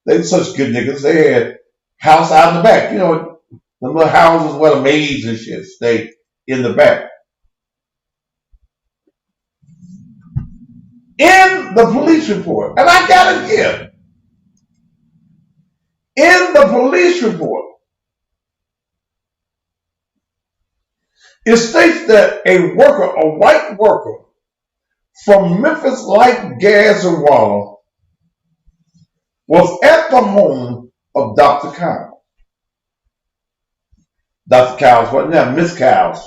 were such good niggas. They had house out in the back. You know, the little houses where the maids and shit stay in the back. In the police report, and I got it here. In the police report, it states that a white worker from Memphis Light, Gas, and Water was at the home of Dr. Cows. Dr. Cows wasn't there. Miss Cows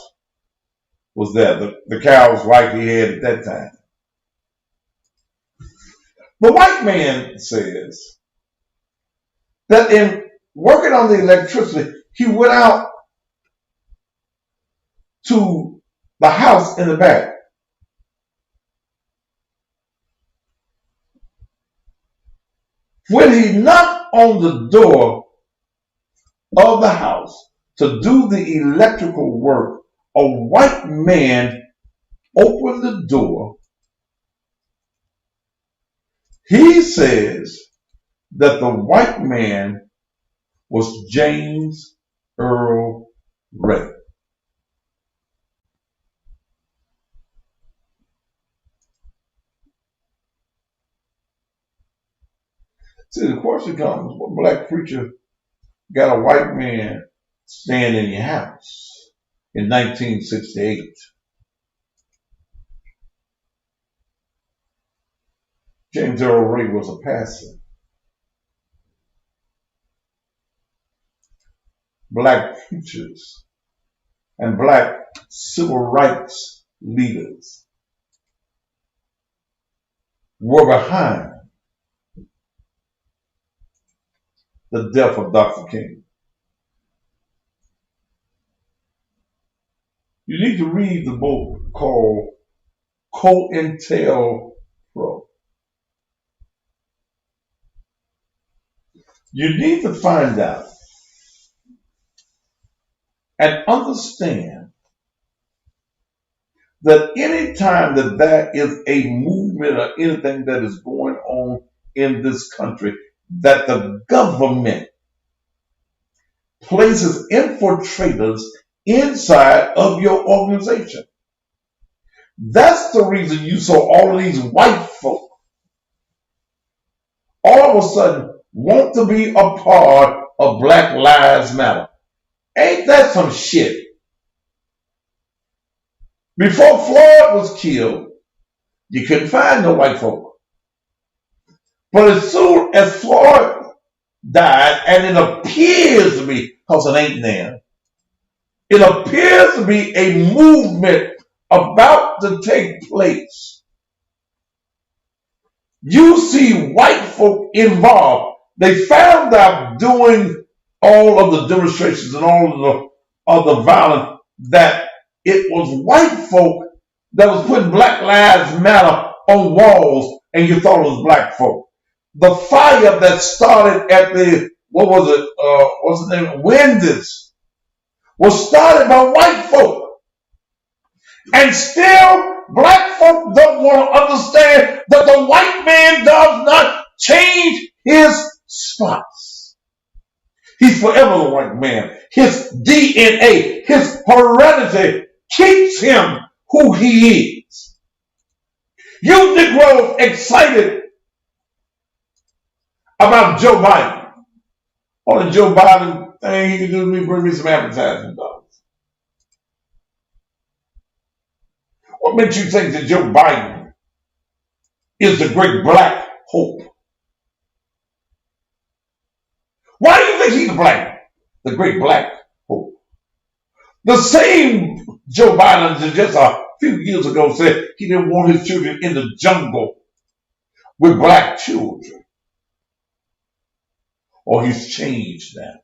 was there. The Cows wife he had at that time. The white man says that in working on the electricity, he went out to the house in the back. When he knocked on the door of the house to do the electrical work, a white man opened the door. He says that the white man was James Earl Ray. See, the question comes, what black preacher got a white man staying in your house in 1968? James Earl Ray was a pastor. black preachers and black civil rights leaders were behind the death of Dr. King. You need to read the book called COINTELPRO. You need to find out and understand that any time that there is a movement or anything that is going on in this country, that the government places infiltrators inside of your organization. That's the reason you saw all of these white folk all of a sudden want to be a part of Black Lives Matter. Ain't that some shit? Before Floyd was killed, you couldn't find no white folk. But as soon as Floyd died, and it appears to be, because it ain't there, it appears to be a movement about to take place. You see white folk involved. They found out doing all of the demonstrations and all of the violence that it was white folk that was putting Black Lives Matter on walls, and you thought it was black folk. The fire that started at the, what's the name, Wendy's, was started by white folk. And still, black folk don't want to understand that the white man does not change his spots. He's forever the white man. His DNA, his heredity keeps him who he is. You Negroes excited about Joe Biden. On the Joe Biden thing, he can do me, bring me some advertising dollars. What makes you think that Joe Biden is the great black hope? Why do you think he's the great black hope? The same Joe Biden that just a few years ago said he didn't want his children in the jungle with black children. Or he's changed that.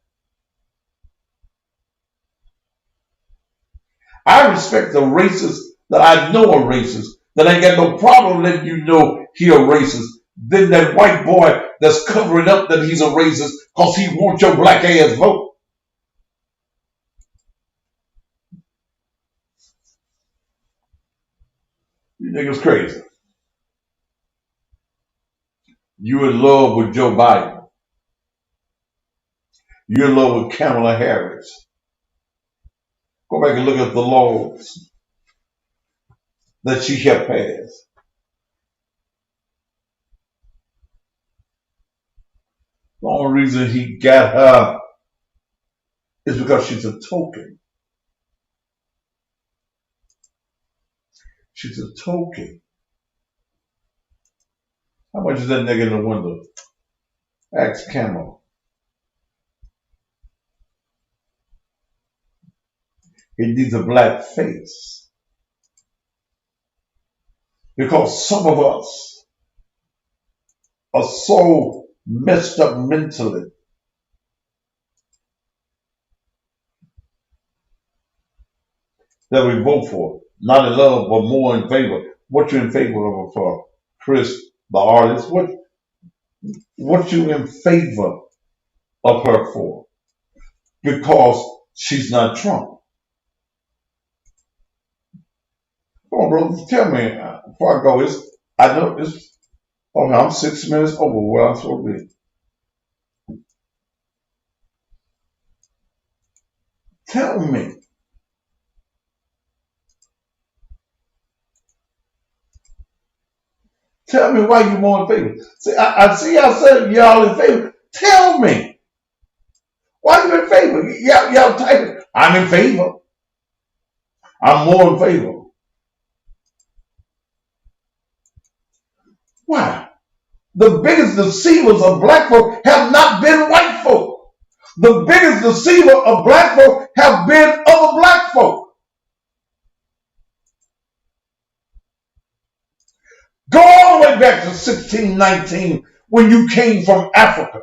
I respect the racists that I know are racist, that ain't got no problem letting you know he a racist, than that white boy that's covering up that he's a racist because he wants your black ass vote. You niggas crazy. You in love with Joe Biden. You're in love with Kamala Harris. Go back and look at the laws that she helped pass. The only reason he got her is because she's a token. She's a token. How much is that nigga in the window? Ask Kamala. He needs a black face. Because some of us are so messed up mentally that we vote for. Not in love, but more in favor. What you in favor of for, Chris, the artist? What you in favor of her for? Because she's not Trump. Come on, brother, tell me before I go. I know it's. Oh, I'm 6 minutes over where I'm supposed to be. Tell me. Tell me why you more in favor. See, I see I said y'all in favor. Tell me. Why you in favor? Y'all type it. I'm in favor. I'm more in favor. Why? The biggest deceivers of black folk have not been white folk. The biggest deceiver of black folk have been other black folk. Go all the way back to 1619 when you came from Africa.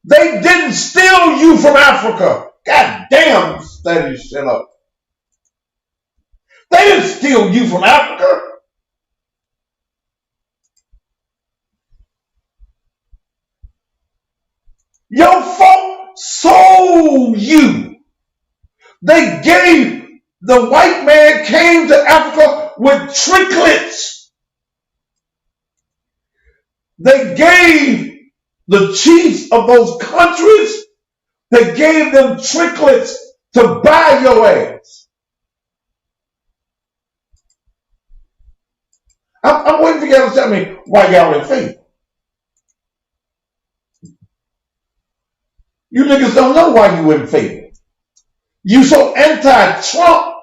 They didn't steal you from Africa. God damn, steady shit up. They didn't steal you from Africa. Your folk sold you. They gave, the white man came to Africa with trinkets. They gave the chiefs of those countries, they gave them trinkets to buy your ass. I'm waiting for y'all to tell me why y'all in favor. You niggas don't know why you in favor. You so anti-Trump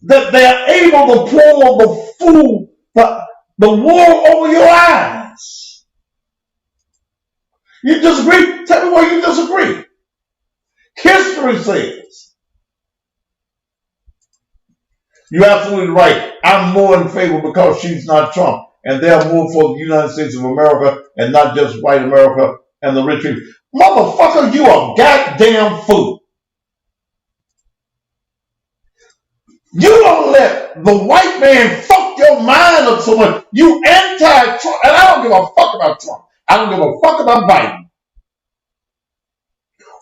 that they're able to pour the food, the wool over your eyes. You disagree? Tell me why you disagree. History says. You're absolutely right. I'm more in favor because she's not Trump. And they're more for the United States of America and not just white America and the rich people. Motherfucker, you a goddamn fool. You don't let the white man fuck your mind up so much. You anti-Trump. And I don't give a fuck about Trump. I don't give a fuck about Biden.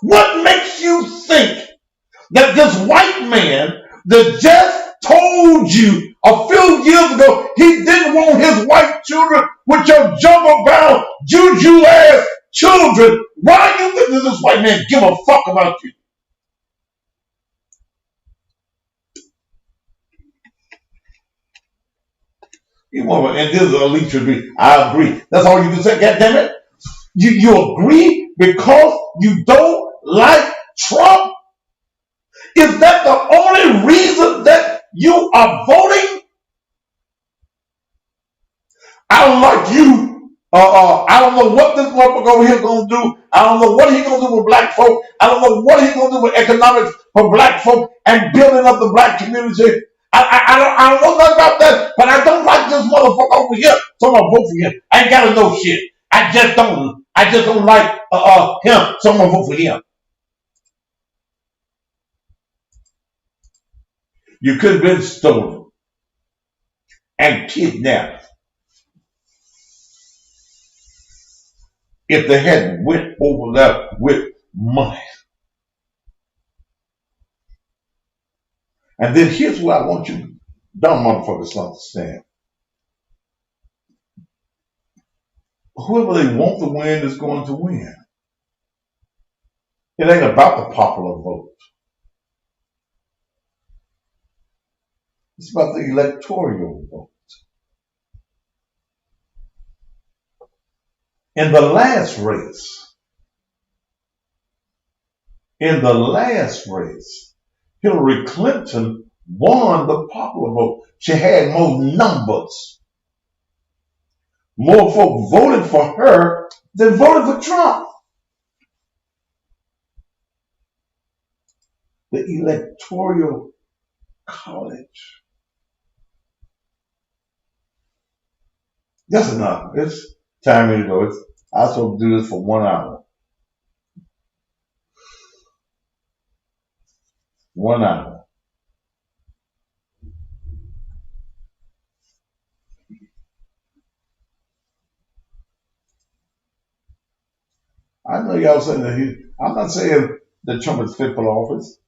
What makes you think that this white man that just told you a few years ago he didn't want his white children with your jumbo bound juju ass children, why do you think that this white man give a fuck about you? You want, and this is elite should be. I agree. That's all you can say. God damn it. You agree because you don't like Trump? Is that the only reason that you are voting? I don't like you. I don't know what this motherfucker over here gonna do. I don't know what he gonna do with black folk. I don't know what he gonna do with economics for black folk and building up the black community. I don't know nothing about that, but I don't like this motherfucker over here, so I'm gonna vote for him. I ain't gotta know shit. I just don't like him, so I'm gonna vote for him. You could have been stolen and kidnapped if they hadn't went over there with money. And then here's what I want you dumb motherfuckers to understand. Whoever they want to win is going to win. It ain't about the popular vote. It's about the electoral vote. In the last race, Hillary Clinton won the popular vote. She had more numbers. More folk voted for her than voted for Trump. The Electoral College. That's enough. It's time to go. I was supposed to do this for 1 hour. 1 hour. I know y'all saying that I'm not saying that Trump is fit for office.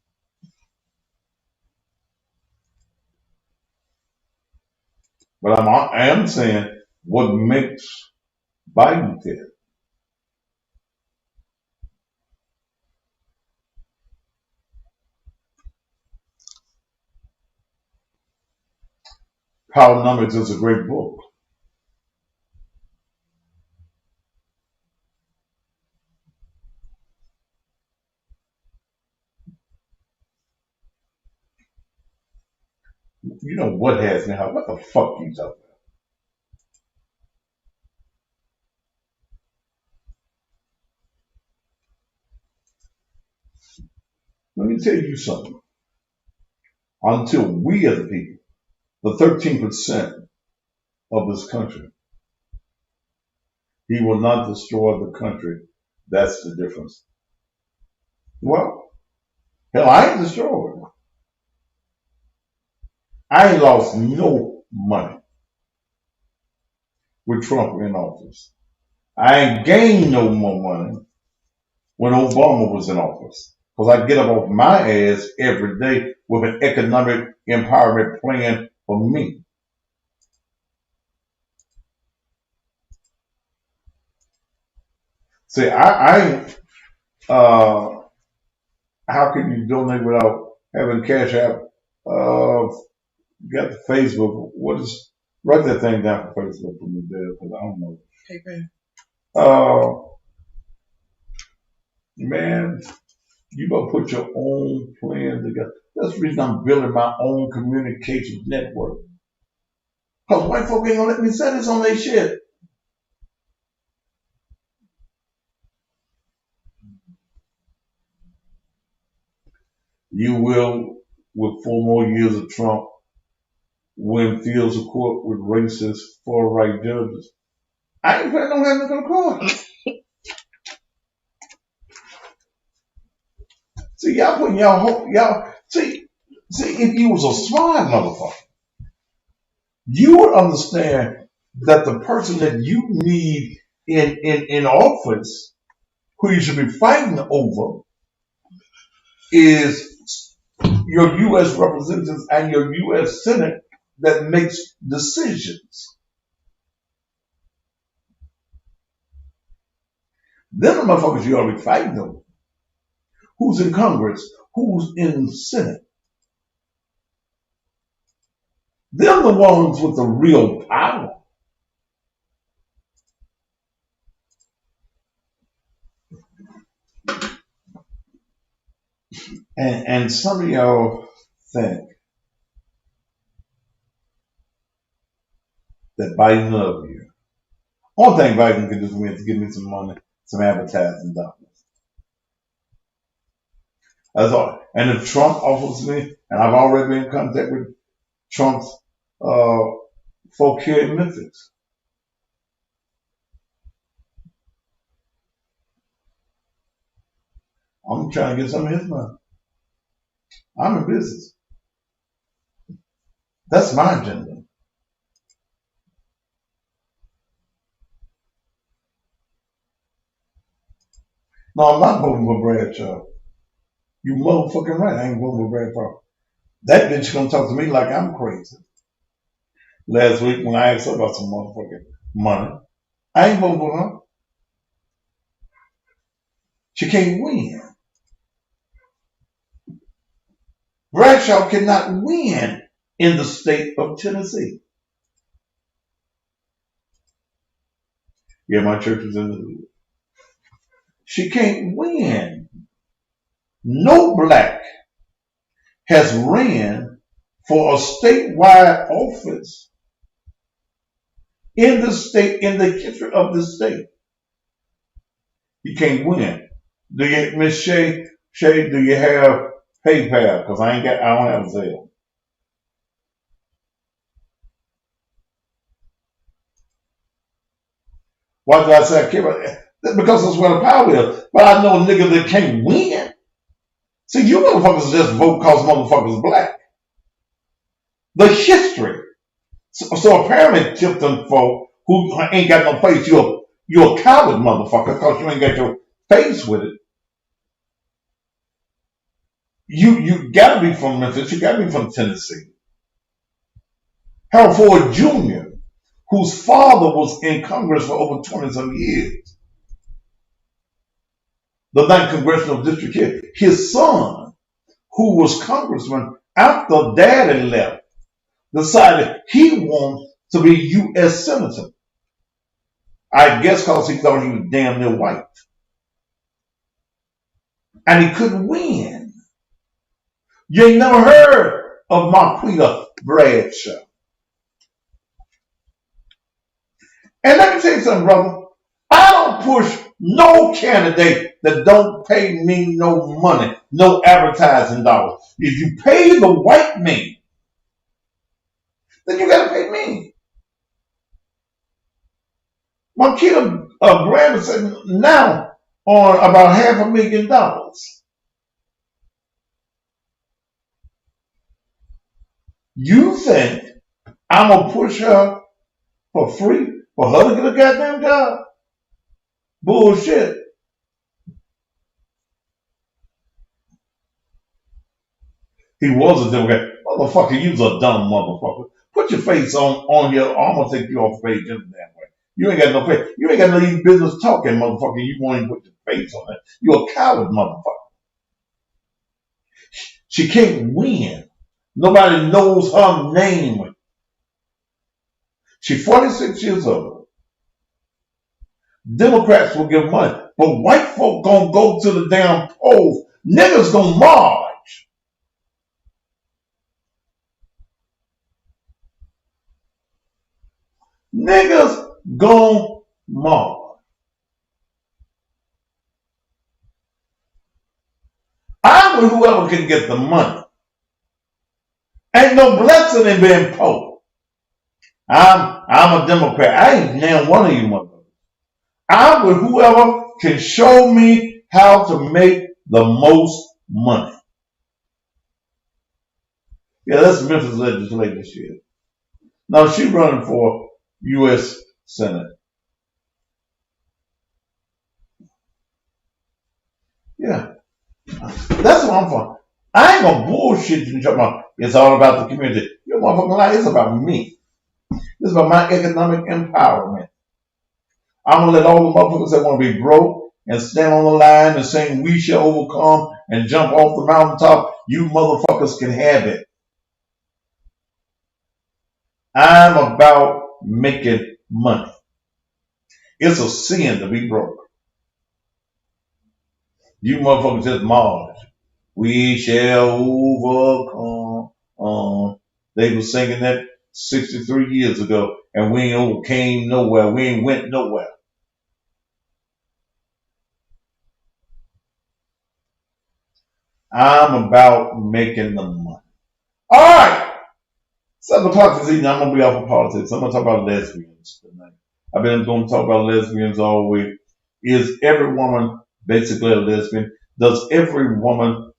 But I am saying what makes Biden fit. Power Numbers is a great book. You know what has me? What the fuck you talking about? Let me tell you something. Until we as a people, the 13% of this country, he will not destroy the country. That's the difference. Well, hell, I ain't destroyed. I ain't lost no money with Trump in office. I ain't gained no more money when Obama was in office. Because I get up off my ass every day with an economic empowerment plan for me. See, how can you donate without having Cash App? Got the Facebook. Write that thing down for Facebook for me there, because I don't know. Okay. Man, you better put your own plan together. That's the reason I'm building my own communications network. Because white folk ain't gonna let me say this on their shit. You will, with 4 more years of Trump, win fields of court with racist, far-right judges. I ain't planning on having to go to court. See, y'all putting y'all, see, if you was a smart motherfucker, you would understand that the person that you need in office, who you should be fighting over, is your U.S. representatives and your U.S. Senate that makes decisions. Them the motherfuckers you ought to be fighting over. Who's in Congress? Who's in the Senate? They're the ones with the real power. And some of y'all think that Biden loves you. Only thing Biden can do for me is to give me some money, some advertising dollars. That's all. And if Trump offers me, and I've already been in contact with Trump's folk here in Memphis. I'm trying to get some of his money. I'm in business. That's my agenda. No, I'm not voting for Bradshaw. You motherfucking right. I ain't voting for Bradshaw. That bitch gonna talk to me like I'm crazy. Last week when I asked her about some motherfucking money, I ain't voting for her. She can't win. Bradshaw cannot win in the state of Tennessee. Yeah, my church is in the hood. She can't win. No black has ran for a statewide office in the state, in the history of the state. You can't win. Do you, Miss Shay, do you have PayPal? Because I don't have Zelle. Why did I say I care about that? Because that's where the power is. But I know a nigga that can't win. See, you motherfuckers just vote because motherfuckers black. The history. So apparently, Tipton folk who ain't got no face, you're a coward motherfucker because you ain't got your face with it. You gotta be from Memphis. You gotta be from Tennessee. Harold Ford Jr., whose father was in Congress for over 20-some years, the 9th Congressional District here. His son, who was congressman after daddy left, decided he wants to be U.S. Senator. I guess because he thought he was damn near white. And he couldn't win. You ain't never heard of Marquita Bradshaw. And let me tell you something, brother. I don't push no candidate that don't pay me no money, no advertising dollars. If you pay the white man, then you got to pay me. Marquita Graham is now on about $500,000. You think I'm going to push her for free for her to get a goddamn job? Bullshit. He was a Democrat. Motherfucker, you was a dumb motherfucker. Put your face on here, or I'm going to take you off the page in the damn way. You ain't got no face. You ain't got no even business talking, motherfucker. You won't even put your face on it. You're a coward, motherfucker. She can't win. Nobody knows her name. She's 46 years old. Democrats will give money, but white folk gonna go to the damn polls. Niggas gonna march. Niggas gonna march. I'm with whoever can get the money. Ain't no blessing in being poor. I'm a Democrat. I ain't now one of you motherfuckers. I'm with whoever can show me how to make the most money. Yeah, that's Memphis legislator shit. No, she running for U.S. Senate. Yeah, that's what I'm for. I ain't gonna bullshit you talking about it's all about the community. You motherfucking lie, it's about me. It's about my economic empowerment. I'm gonna let all the motherfuckers that want to be broke and stand on the line and sing "We Shall Overcome" and jump off the mountaintop. You motherfuckers can have it. I'm about making money. It's a sin to be broke. You motherfuckers just march. We shall overcome. They were singing that 63 years ago, and we ain't overcame nowhere. We ain't went nowhere. I'm about making the money. All right. 7 o'clock this evening, I'm going to be off of politics. I'm going to talk about lesbians tonight. I've been going to talk about lesbians all week. Is every woman basically a lesbian? Does every woman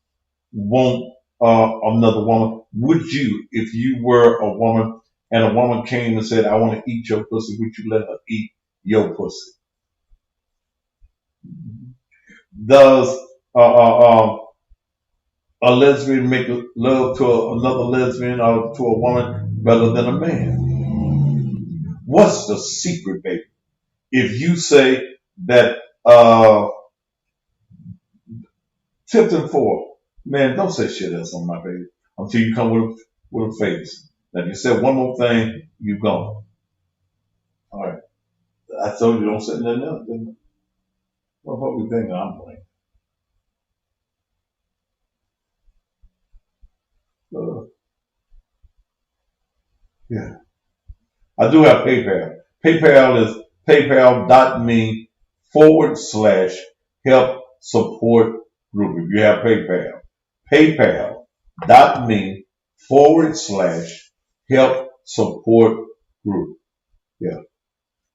want another woman? Would you, if you were a woman and a woman came and said, I want to eat your pussy, would you let her eat your pussy? Does a lesbian make love to another lesbian or to a woman better than a man? What's the secret, baby? If you say that Tipton 4, man, don't say shit else on my baby until you come with a face. Now, if you said one more thing, you gone. All right. I told you don't say nothing else, didn't I? What we think I'm playing? Yeah. I do have PayPal. PayPal is paypal.me/help support group. If you have PayPal, paypal.me/help support group. Yeah.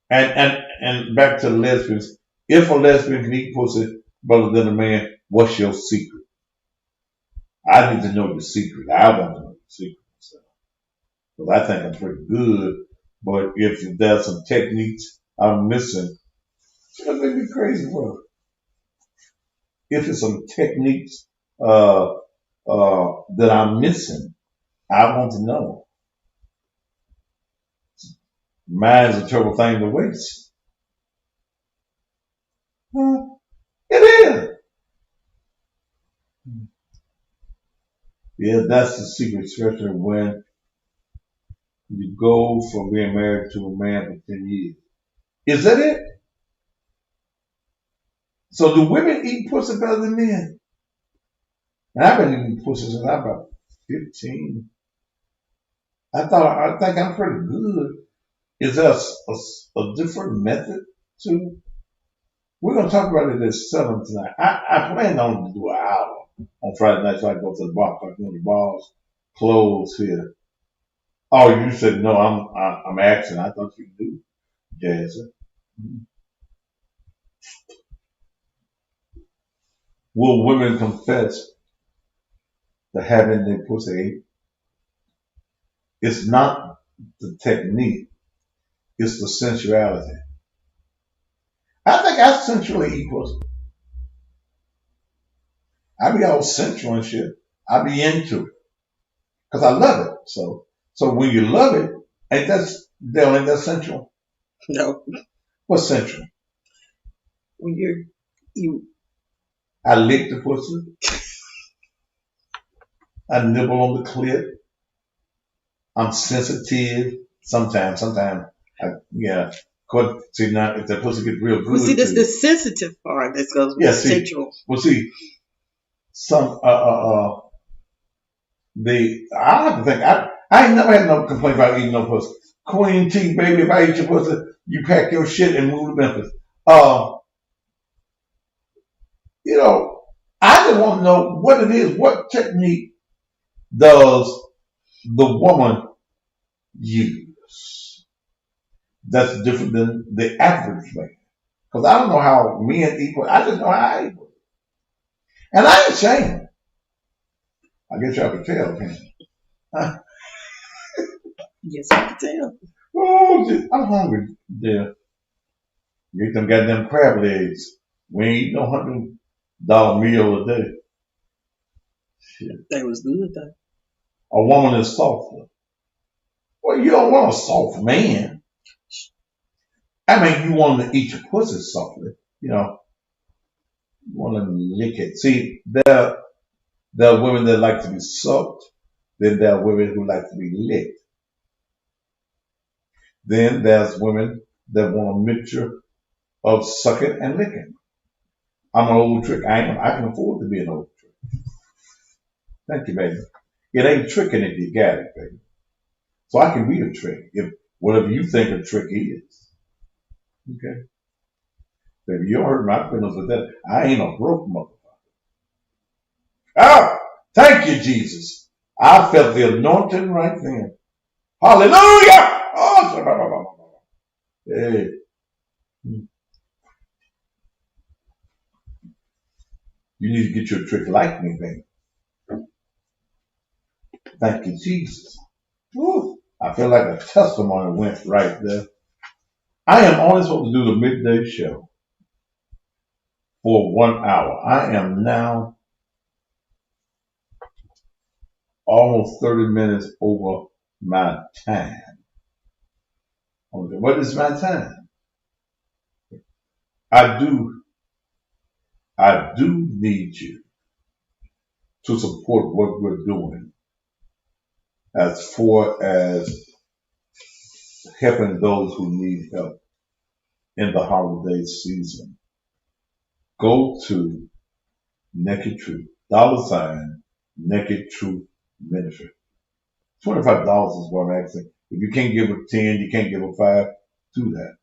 And back to the lesbians. If a lesbian can eat pussy better than a man, what's your secret? I need to know the secret. I want to know the secret myself. Because I think I'm pretty good. But if there's some techniques I'm missing, that may be crazy world. If there's some techniques that I'm missing, I want to know. Mine's a terrible thing to waste. It is. Yeah, that's the secret, especially when you go from being married to a man for 10 years. Is that it? So do women eat pussy better than men? And I've been eating pussy since I'm about 15. I think I'm pretty good. Is there a different method to We're going to talk about it this 7 tonight. I planned on to do an hour on Friday night so I can go to the bar. The bars close here. Oh, you said no. I'm asking. I thought you knew, Jazz. Will women confess to having their pussy ate? It's not the technique. It's the sensuality. I think I sensually eat pussy. I be all sensual and shit. I be into it because I love it. So when you love it, ain't that sensual? No. What's sensual? When you I lick the pussy. I nibble on the clit. I'm sensitive. Sometimes, yeah. See now, if the pussy gets real good, well, see, that's the sensitive part that goes with sensual. Well, see, I have to think. I ain't never had no complaint about eating no pussy. Queen T, baby, if I eat your pussy, you pack your shit and move to Memphis. I just want to know what it is. What technique does the woman use that's different than the average man? Because I don't know how men eat pussy. I just know how I eat pussy. And I ain't ashamed. I guess y'all can tell, can't you? Huh? Yes, I can tell. Oh, I'm hungry, dear. You eat them goddamn crab legs. We ain't eat no $100 meal a day. Shit. That was good, though. A woman is softer. Well, you don't want a soft man. I mean, you want to eat your pussy softly. You want to lick it. See, there are women that like to be sucked. Then there are women who like to be licked. Then there's women that want a mixture of sucking and licking. I'm an old trick. I can afford to be an old trick. Thank you, baby. It ain't tricking if you got it, baby. So I can be a trick if whatever you think a trick is. Okay? Baby, you hurt my feelings with that. I ain't a broke motherfucker. Oh, thank you, Jesus. I felt the anointing right then. Hallelujah! Oh, hey. You need to get your trick like me, baby. Thank you, Jesus. Woo. I feel like a testimony went right there. I am only supposed to do the midday show for 1 hour. I am now almost 30 minutes over my time. Okay, what is my time? I do need you to support what we're doing as far as helping those who need help in the holiday season. Go to Naked Truth, $ Naked Truth Ministry. $25 is what I'm asking. If you can't give a 10, you can't give a 5, do that.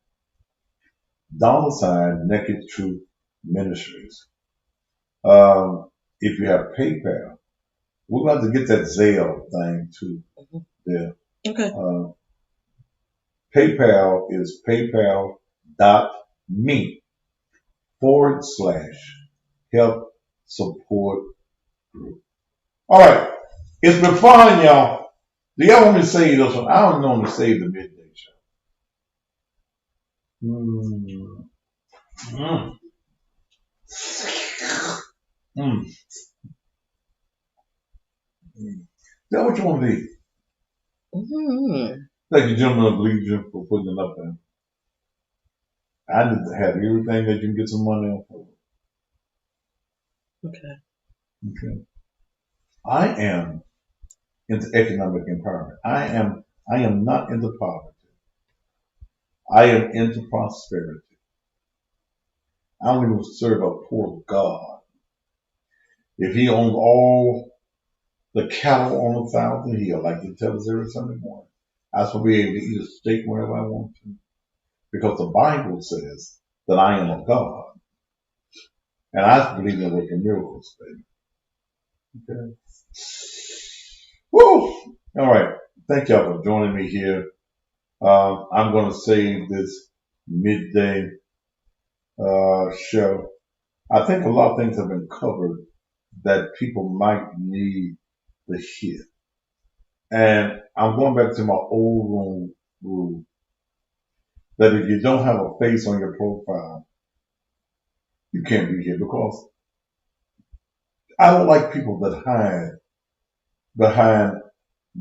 $ Naked Truth Ministries. If you have PayPal, we're going to get that Zelle thing too. There. Okay. PayPal is paypal.me/help support group. All right. It's been fun, y'all. Do y'all want me to save this one? I don't normally save the midday show. Tell what you want to eat. Thank you, gentlemen of Legion, for putting it up there. I need to have everything that you can get some money on for. Okay. I am into economic empowerment. I am not into poverty. I am into prosperity. I don't even serve a poor God. If he owned all the cattle on 1,000 hill, like he tells us every Sunday morning, I shall be able to eat a steak wherever I want to. Because the Bible says that I am a God. And I believe in working miracles, baby. Okay. Woo! All right. Thank y'all for joining me here. I'm going to save this midday show. I think a lot of things have been covered that people might need to hear. And I'm going back to my old rule that if you don't have a face on your profile, you can't be here, because I don't like people that hide behind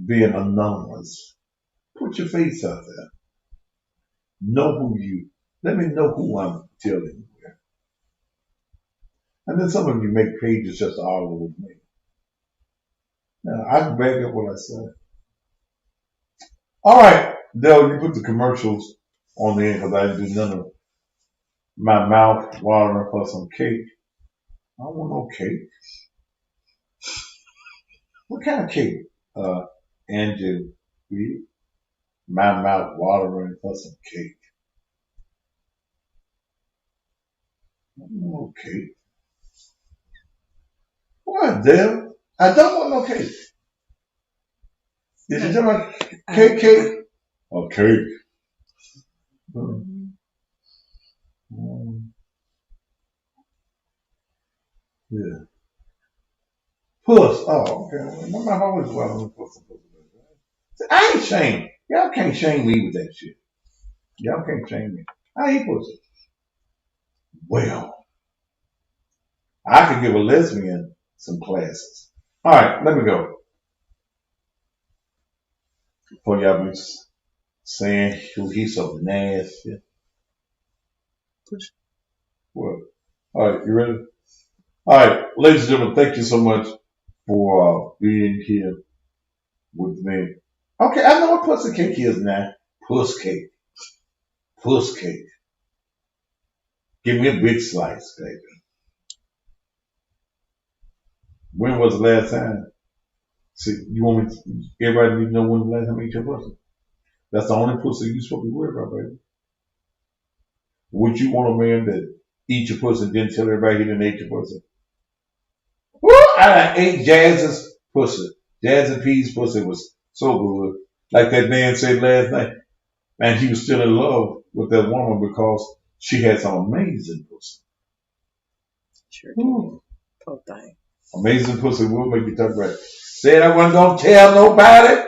being anonymous. Put your face out there. Let me know who I'm dealing with. And then some of you make pages just to argue with me. Now, I can back up what I said. All right, Dale, you put the commercials on the end because I didn't do none of my mouth watering for some cake. I don't want no cake. What kind of cake? Angel, my mouth watering for some cake. I don't want no cake. What, Dale? I don't want no cake. Did you tell me cake? Or cake? Yeah. Puss. Oh, okay. My mouth always watering for some pussy. I ain't shamed. Y'all can't shame me with that shit. Y'all can't shame me. I ain't pussy. Well, I could give a lesbian some classes. All right, let me go. Before y'all be saying he's so nasty. Push. What? All right, you ready? All right, ladies and gentlemen, thank you so much for being here with me. Okay, I know what pussy cake is now. Puss cake. Puss cake. Give me a big slice, baby. When was the last time? See, you want me to, everybody need to know when the last time you ate your pussy. That's the only pussy you're supposed to be worried about, baby. Would you want a man that eat your pussy and didn't tell everybody he didn't eat your pussy? Woo! I ate Jazz's pussy. Jazz and P's pussy was so good. Like that man said last night. And he was still in love with that woman because she had some amazing pussy. Sure did. Poor thing. Amazing pussy will make you talk about it. Said I wasn't going to tell nobody,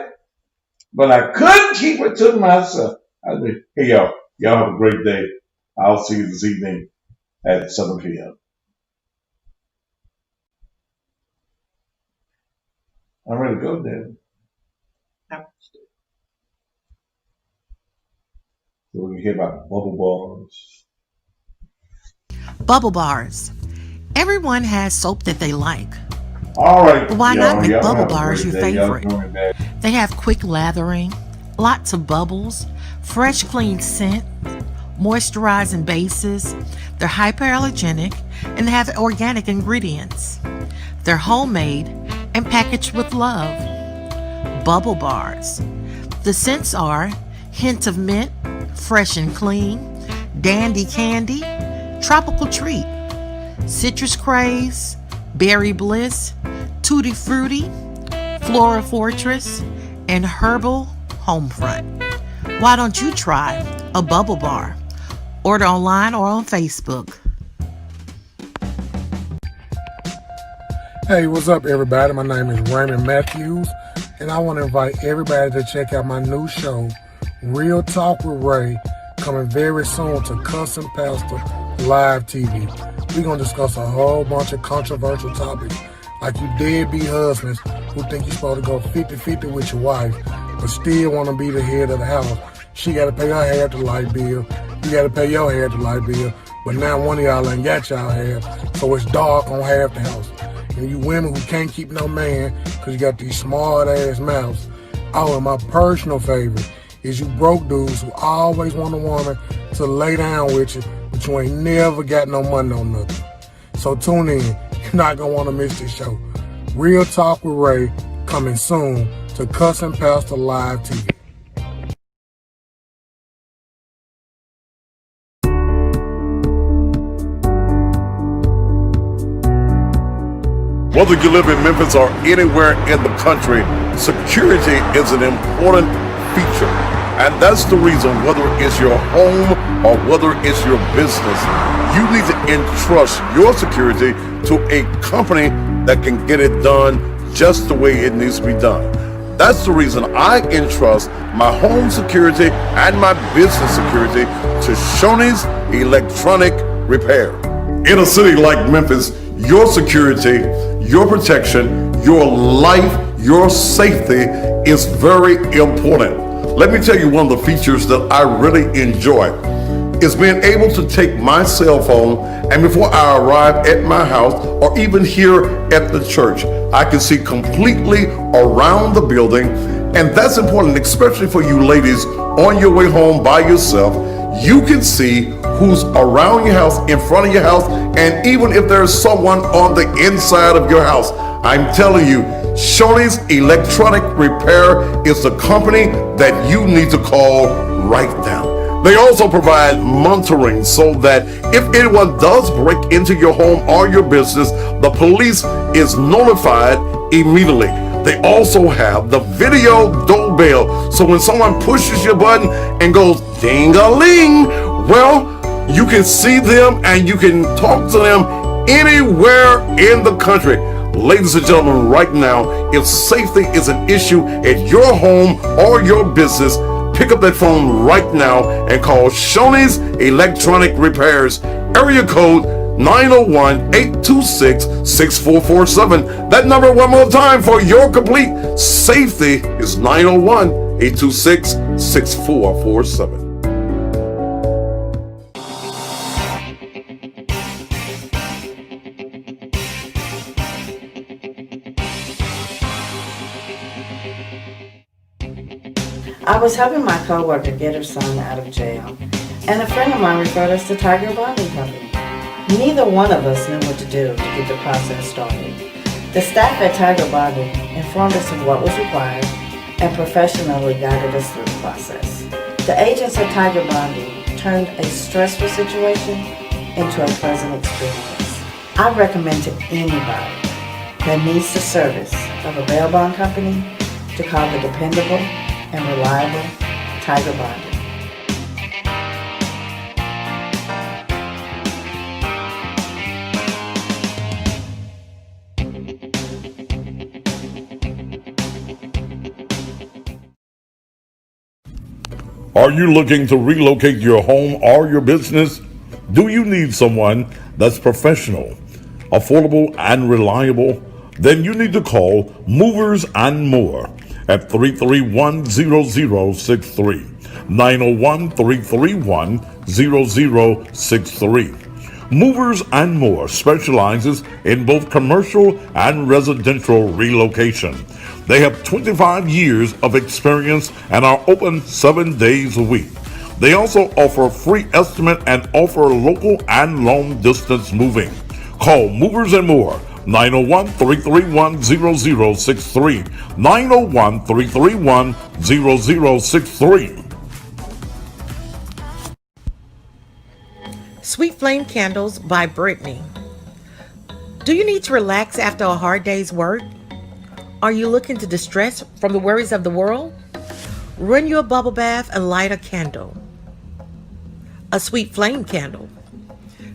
but I couldn't keep it to myself. I said, hey, y'all. Y'all have a great day. I'll see you this evening at 7 p.m. I'm ready to go, Dan. So we can hear about bubble bars. Bubble bars. Everyone has soap that they like. All right. But why not make bubble have bars your favorite? They have quick lathering, lots of bubbles, fresh clean scent, moisturizing bases. They're hyperallergenic and they have organic ingredients. They're homemade and packaged with love. Bubble bars. The scents are hint of mint, fresh and clean, dandy candy, tropical treat, citrus craze, berry bliss, tutti frutti, flora fortress, and herbal homefront. Why don't you try a bubble bar? Order online or on Facebook. Hey, what's up, everybody? My name is Raymond Matthews, and I want to invite everybody to check out my new show, Real Talk with Ray, coming very soon to Cussing Pastor Live TV. We're going to discuss a whole bunch of controversial topics, like you deadbeat husbands who think you're supposed to go 50-50 with your wife, but still want to be the head of the house. She got to pay her half the light bill. You got to pay your half the light bill. But now one of y'all ain't got y'all half, so it's dark on half the house. And you women who can't keep no man because you got these smart-ass mouths. Oh, and my personal favorite is you broke dudes who always want a woman to lay down with you, but you ain't never got no money on nothing. So tune in. You're not going to want to miss this show. Real Talk with Ray, coming soon to Cussing Pastor Live TV. Whether you live in Memphis or anywhere in the country, security is an important feature. And that's the reason, whether it's your home or whether it's your business, you need to entrust your security to a company that can get it done just the way it needs to be done. That's the reason I entrust my home security and my business security to Shoney's Electronic Repair. In a city like Memphis, your security, your protection, your life, your safety is very important. Let me tell you one of the features that I really enjoy is being able to take my cell phone, and before I arrive at my house or even here at the church, I can see completely around the building. And that's important, especially for you ladies on your way home by yourself. You can see who's around your house, in front of your house, and even if there's someone on the inside of your house. I'm telling you, Shoney's Electronic Repair is the company that you need to call right now. They also provide monitoring so that if anyone does break into your home or your business, the police is notified immediately. They also have the video doorbell, so when someone pushes your button and goes ding-a-ling, well, you can see them and you can talk to them anywhere in the country. Ladies and gentlemen, right now, if safety is an issue at your home or your business, pick up that phone right now and call Shoney's Electronic Repairs, area code 901-826-6447. That number one more time for your complete safety is 901-826-6447. I was helping my coworker get her son out of jail, and a friend of mine referred us to Tiger Bonding Company. Neither one of us knew what to do to get the process started. The staff at Tiger Bonding informed us of what was required and professionally guided us through the process. The agents at Tiger Bonding turned a stressful situation into a pleasant experience. I recommend to anybody that needs the service of a bail bond company to call the dependable and reliable Tiger Bonding. Are you looking to relocate your home or your business? Do you need someone that's professional, affordable, and reliable? Then you need to call Movers and More at 331-0063, 901-331-0063. Movers and More specializes in both commercial and residential relocation. They have 25 years of experience and are open 7 days a week. They also offer free estimate and offer local and long distance moving. Call Movers and More, 901-331-0063, 901-331-0063. Sweet Flame Candles by Brittany. Do you need to relax after a hard day's work? Are you looking to distress from the worries of the world? Run you a bubble bath and light a candle. A Sweet Flame Candle.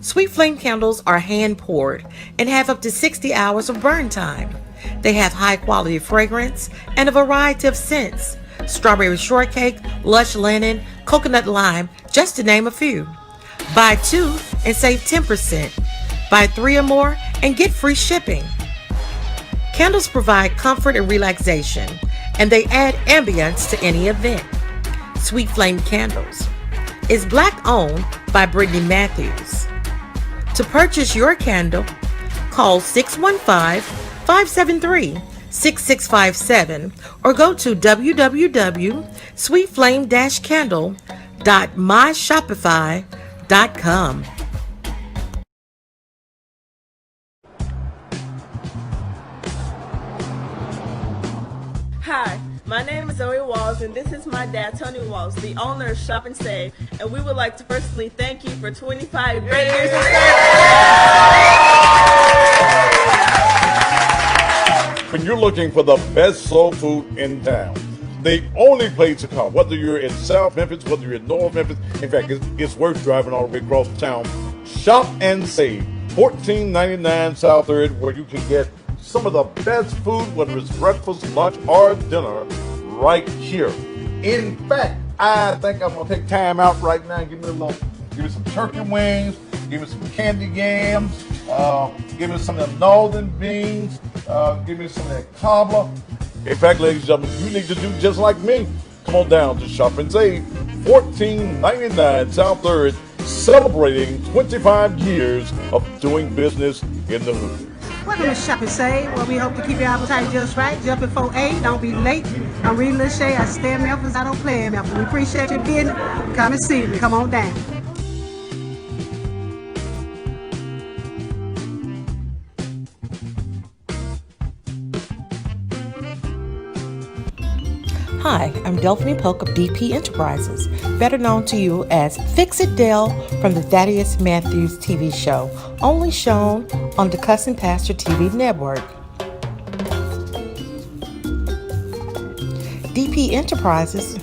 Sweet Flame candles are hand poured and have up to 60 hours of burn time. They have high quality fragrance and a variety of scents: strawberry shortcake, lush linen, coconut lime, just to name a few. Buy 2 and save 10%. Buy 3 or more and get free shipping. Candles provide comfort and relaxation, and they add ambience to any event. Sweet Flame Candles is Black owned by Brittany Matthews. To purchase your candle, call 615-573-6657 or go to www.sweetflame-candle.myshopify.com. Hi, my name is Zoe Walls, and this is my dad, Tony Walls, the owner of Shop and Save, and we would like to personally thank you for 25 great years of service. When you're looking for the best soul food in town, the only place to come, whether you're in South Memphis, whether you're in North Memphis, in fact, it's worth driving all the way across town. Shop and Save, 1499 South 3rd, where you can get some of the best food, whether it's breakfast, lunch, or dinner, right here. In fact, I think I'm gonna take time out right now and give me some turkey wings, give me some candy yams, give me some of the northern beans, give me some of that cobbler. In fact, ladies and gentlemen, you need to do just like me. Come on down to Shop and Save, 1499 South 3rd, celebrating 25 years of doing business in the hood. Welcome to Shop and Save, where we hope to keep your appetite just right. Jump before 8, don't be late. I'm Rita Lachey, I stay in Memphis, I don't play in Memphis. We appreciate you being here. Come and see me, come on down. Hi, I'm Delphine Polk of DP Enterprises, better known to you as Fix It Del from the Thaddeus Matthews TV show, only shown on the Cussing Pastor TV network. DP Enterprises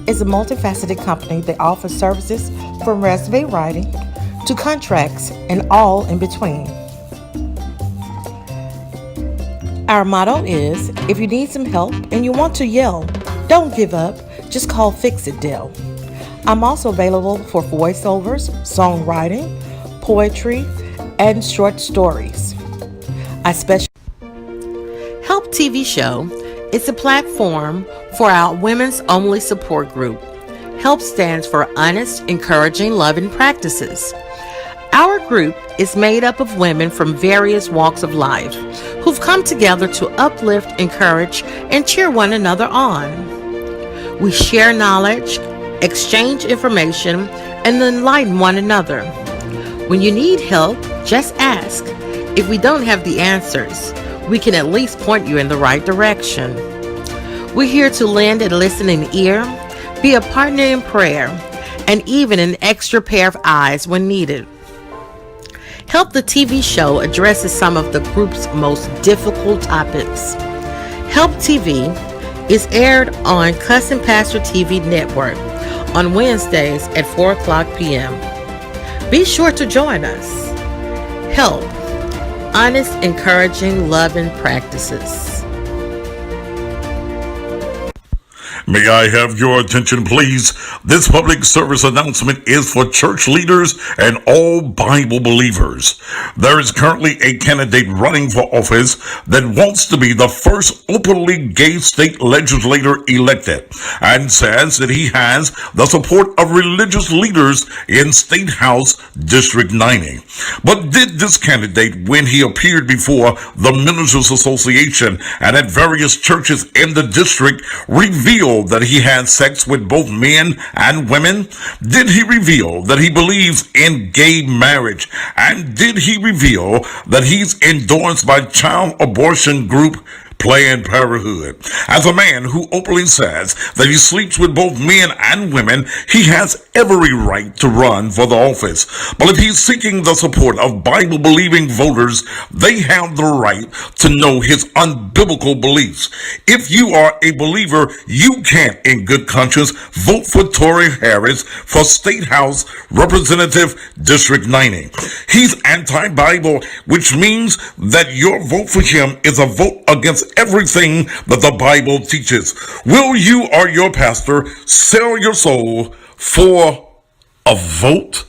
is a multifaceted company that offers services from resume writing to contracts and all in between. Our motto is, if you need some help and you want to yell, don't give up, just call Fix It Del. I'm also available for voiceovers, songwriting, poetry, and short stories. Help TV Show is a platform for our women's only support group. HELP stands for Honest, Encouraging, Loving Practices. Our group is made up of women from various walks of life who've come together to uplift, encourage, and cheer one another on. We share knowledge, exchange information, and enlighten one another. When you need help, just ask. If we don't have the answers, we can at least point you in the right direction. We're here to lend a listening ear, be a partner in prayer, and even an extra pair of eyes when needed. Help the TV Show addresses some of the group's most difficult topics. Help TV is aired on Cussing Pastor TV network on Wednesdays at 4 o'clock p.m. Be sure to join us. Help. Honest, Encouraging, Loving Practices. May I have your attention, please? This public service announcement is for church leaders and all Bible believers. There is currently a candidate running for office that wants to be the first openly gay state legislator elected and says that he has the support of religious leaders in State House District 90. But did this candidate, when he appeared before the Ministers Association and at various churches in the district, reveal that he had sex with both men and women? Did he reveal that he believes in gay marriage? And did he reveal that he's endorsed by child abortion group Planned Parenthood? As a man who openly says that he sleeps with both men and women, he has every right to run for the office. But if he's seeking the support of Bible-believing voters, they have the right to know his unbiblical beliefs. If you are a believer, you can't, in good conscience, vote for Tory Harris for State House Representative District 90. He's anti-Bible, which means that your vote for him is a vote against everything that the Bible teaches. Will you or your pastor sell your soul for a vote?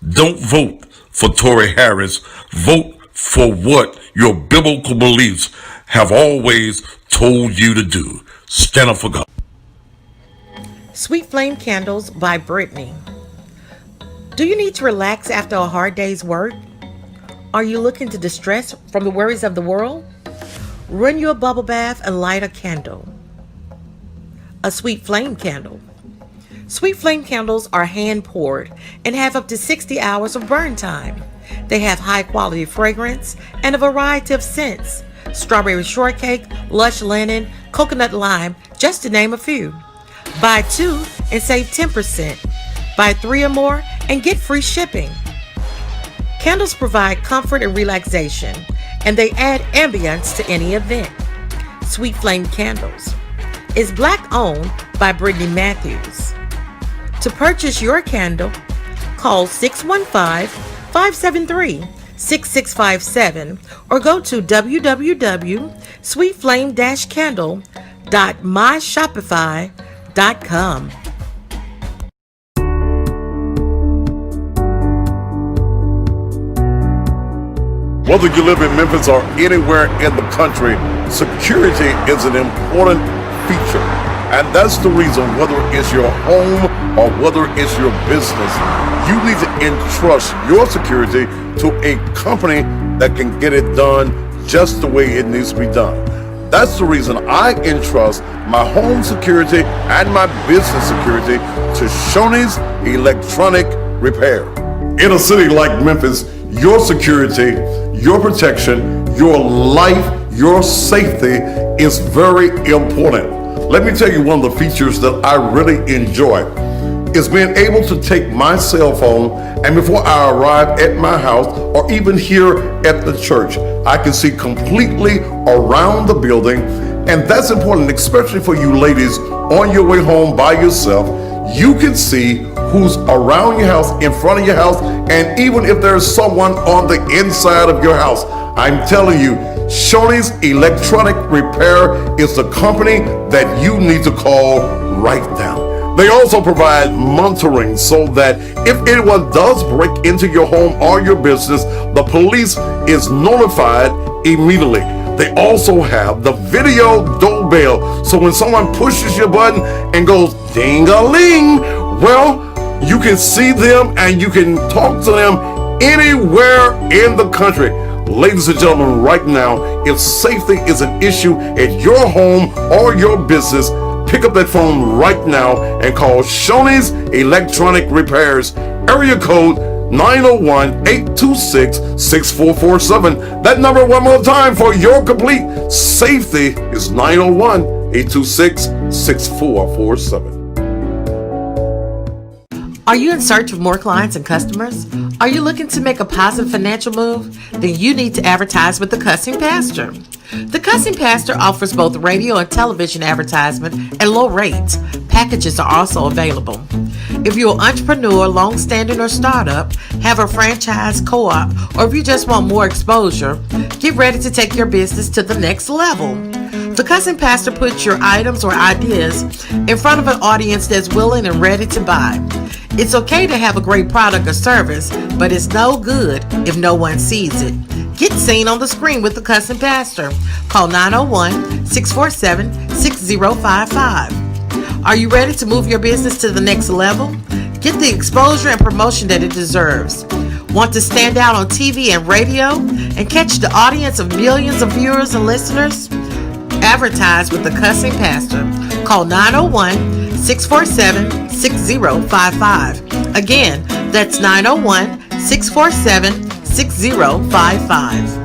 Don't vote for Tory Harris. Vote for what your biblical beliefs have always told you to do. Stand up for God. Sweet Flame Candles by Brittany. Do you need to relax after a hard day's work? Are you looking to distress from the worries of the world? Run you a bubble bath and light a candle. A Sweet Flame Candle. Sweet Flame candles are hand poured and have up to 60 hours of burn time. They have high quality fragrance and a variety of scents. Strawberry shortcake, lush linen, coconut lime, just to name a few. Buy 2 and save 10%. Buy 3 or more and get free shipping. Candles provide comfort and relaxation, and they add ambience to any event. Sweet Flame Candles, is Black owned by Brittany Matthews. To purchase your candle, call 615-573-6657 or go to www.sweetflame-candle.myshopify.com. Whether you live in Memphis or anywhere in the country, security is an important feature. And that's the reason, whether it's your home or whether it's your business, you need to entrust your security to a company that can get it done just the way it needs to be done. That's the reason I entrust my home security and my business security to Shoney's Electronic Repair. In a city like Memphis, your security, your protection, your life, your safety is very important. Let me tell you one of the features that I really enjoy is being able to take my cell phone, and before I arrive at my house or even here at the church, I can see completely around the building. And that's important, especially for you ladies on your way home by yourself. You can see who's around your house, in front of your house, and even if there's someone on the inside of your house. I'm telling you, Shoney's Electronic Repair is the company that you need to call right now. They also provide monitoring so that if anyone does break into your home or your business, the police is notified immediately. They also have the video doorbell, so when someone pushes your button and goes ding-a-ling, well, you can see them and you can talk to them anywhere in the country. Ladies and gentlemen, right now, if safety is an issue at your home or your business, pick up that phone right now and call Shoney's Electronic Repairs, area code 901-826-6447. That number one more time for your complete safety is 901-826-6447. Are you in search of more clients and customers? Are you looking to make a positive financial move? Then you need to advertise with the Cussing Pastor. The Cussing Pastor offers both radio and television advertisement at low rates. Packages are also available. If you're an entrepreneur, long-standing or startup, have a franchise, co-op, or if you just want more exposure, get ready to take your business to the next level. The Cussing Pastor puts your items or ideas in front of an audience that's willing and ready to buy. It's okay to have a great product or service, but it's no good if no one sees it. Get seen on the screen with the Cussing Pastor. Call 901-647-6055. Are you ready to move your business to the next level? Get the exposure and promotion that it deserves. Want to stand out on TV and radio and catch the audience of millions of viewers and listeners? Advertise with the Cussing Pastor. Call 901-647-6055. Again, that's 901-647-6055.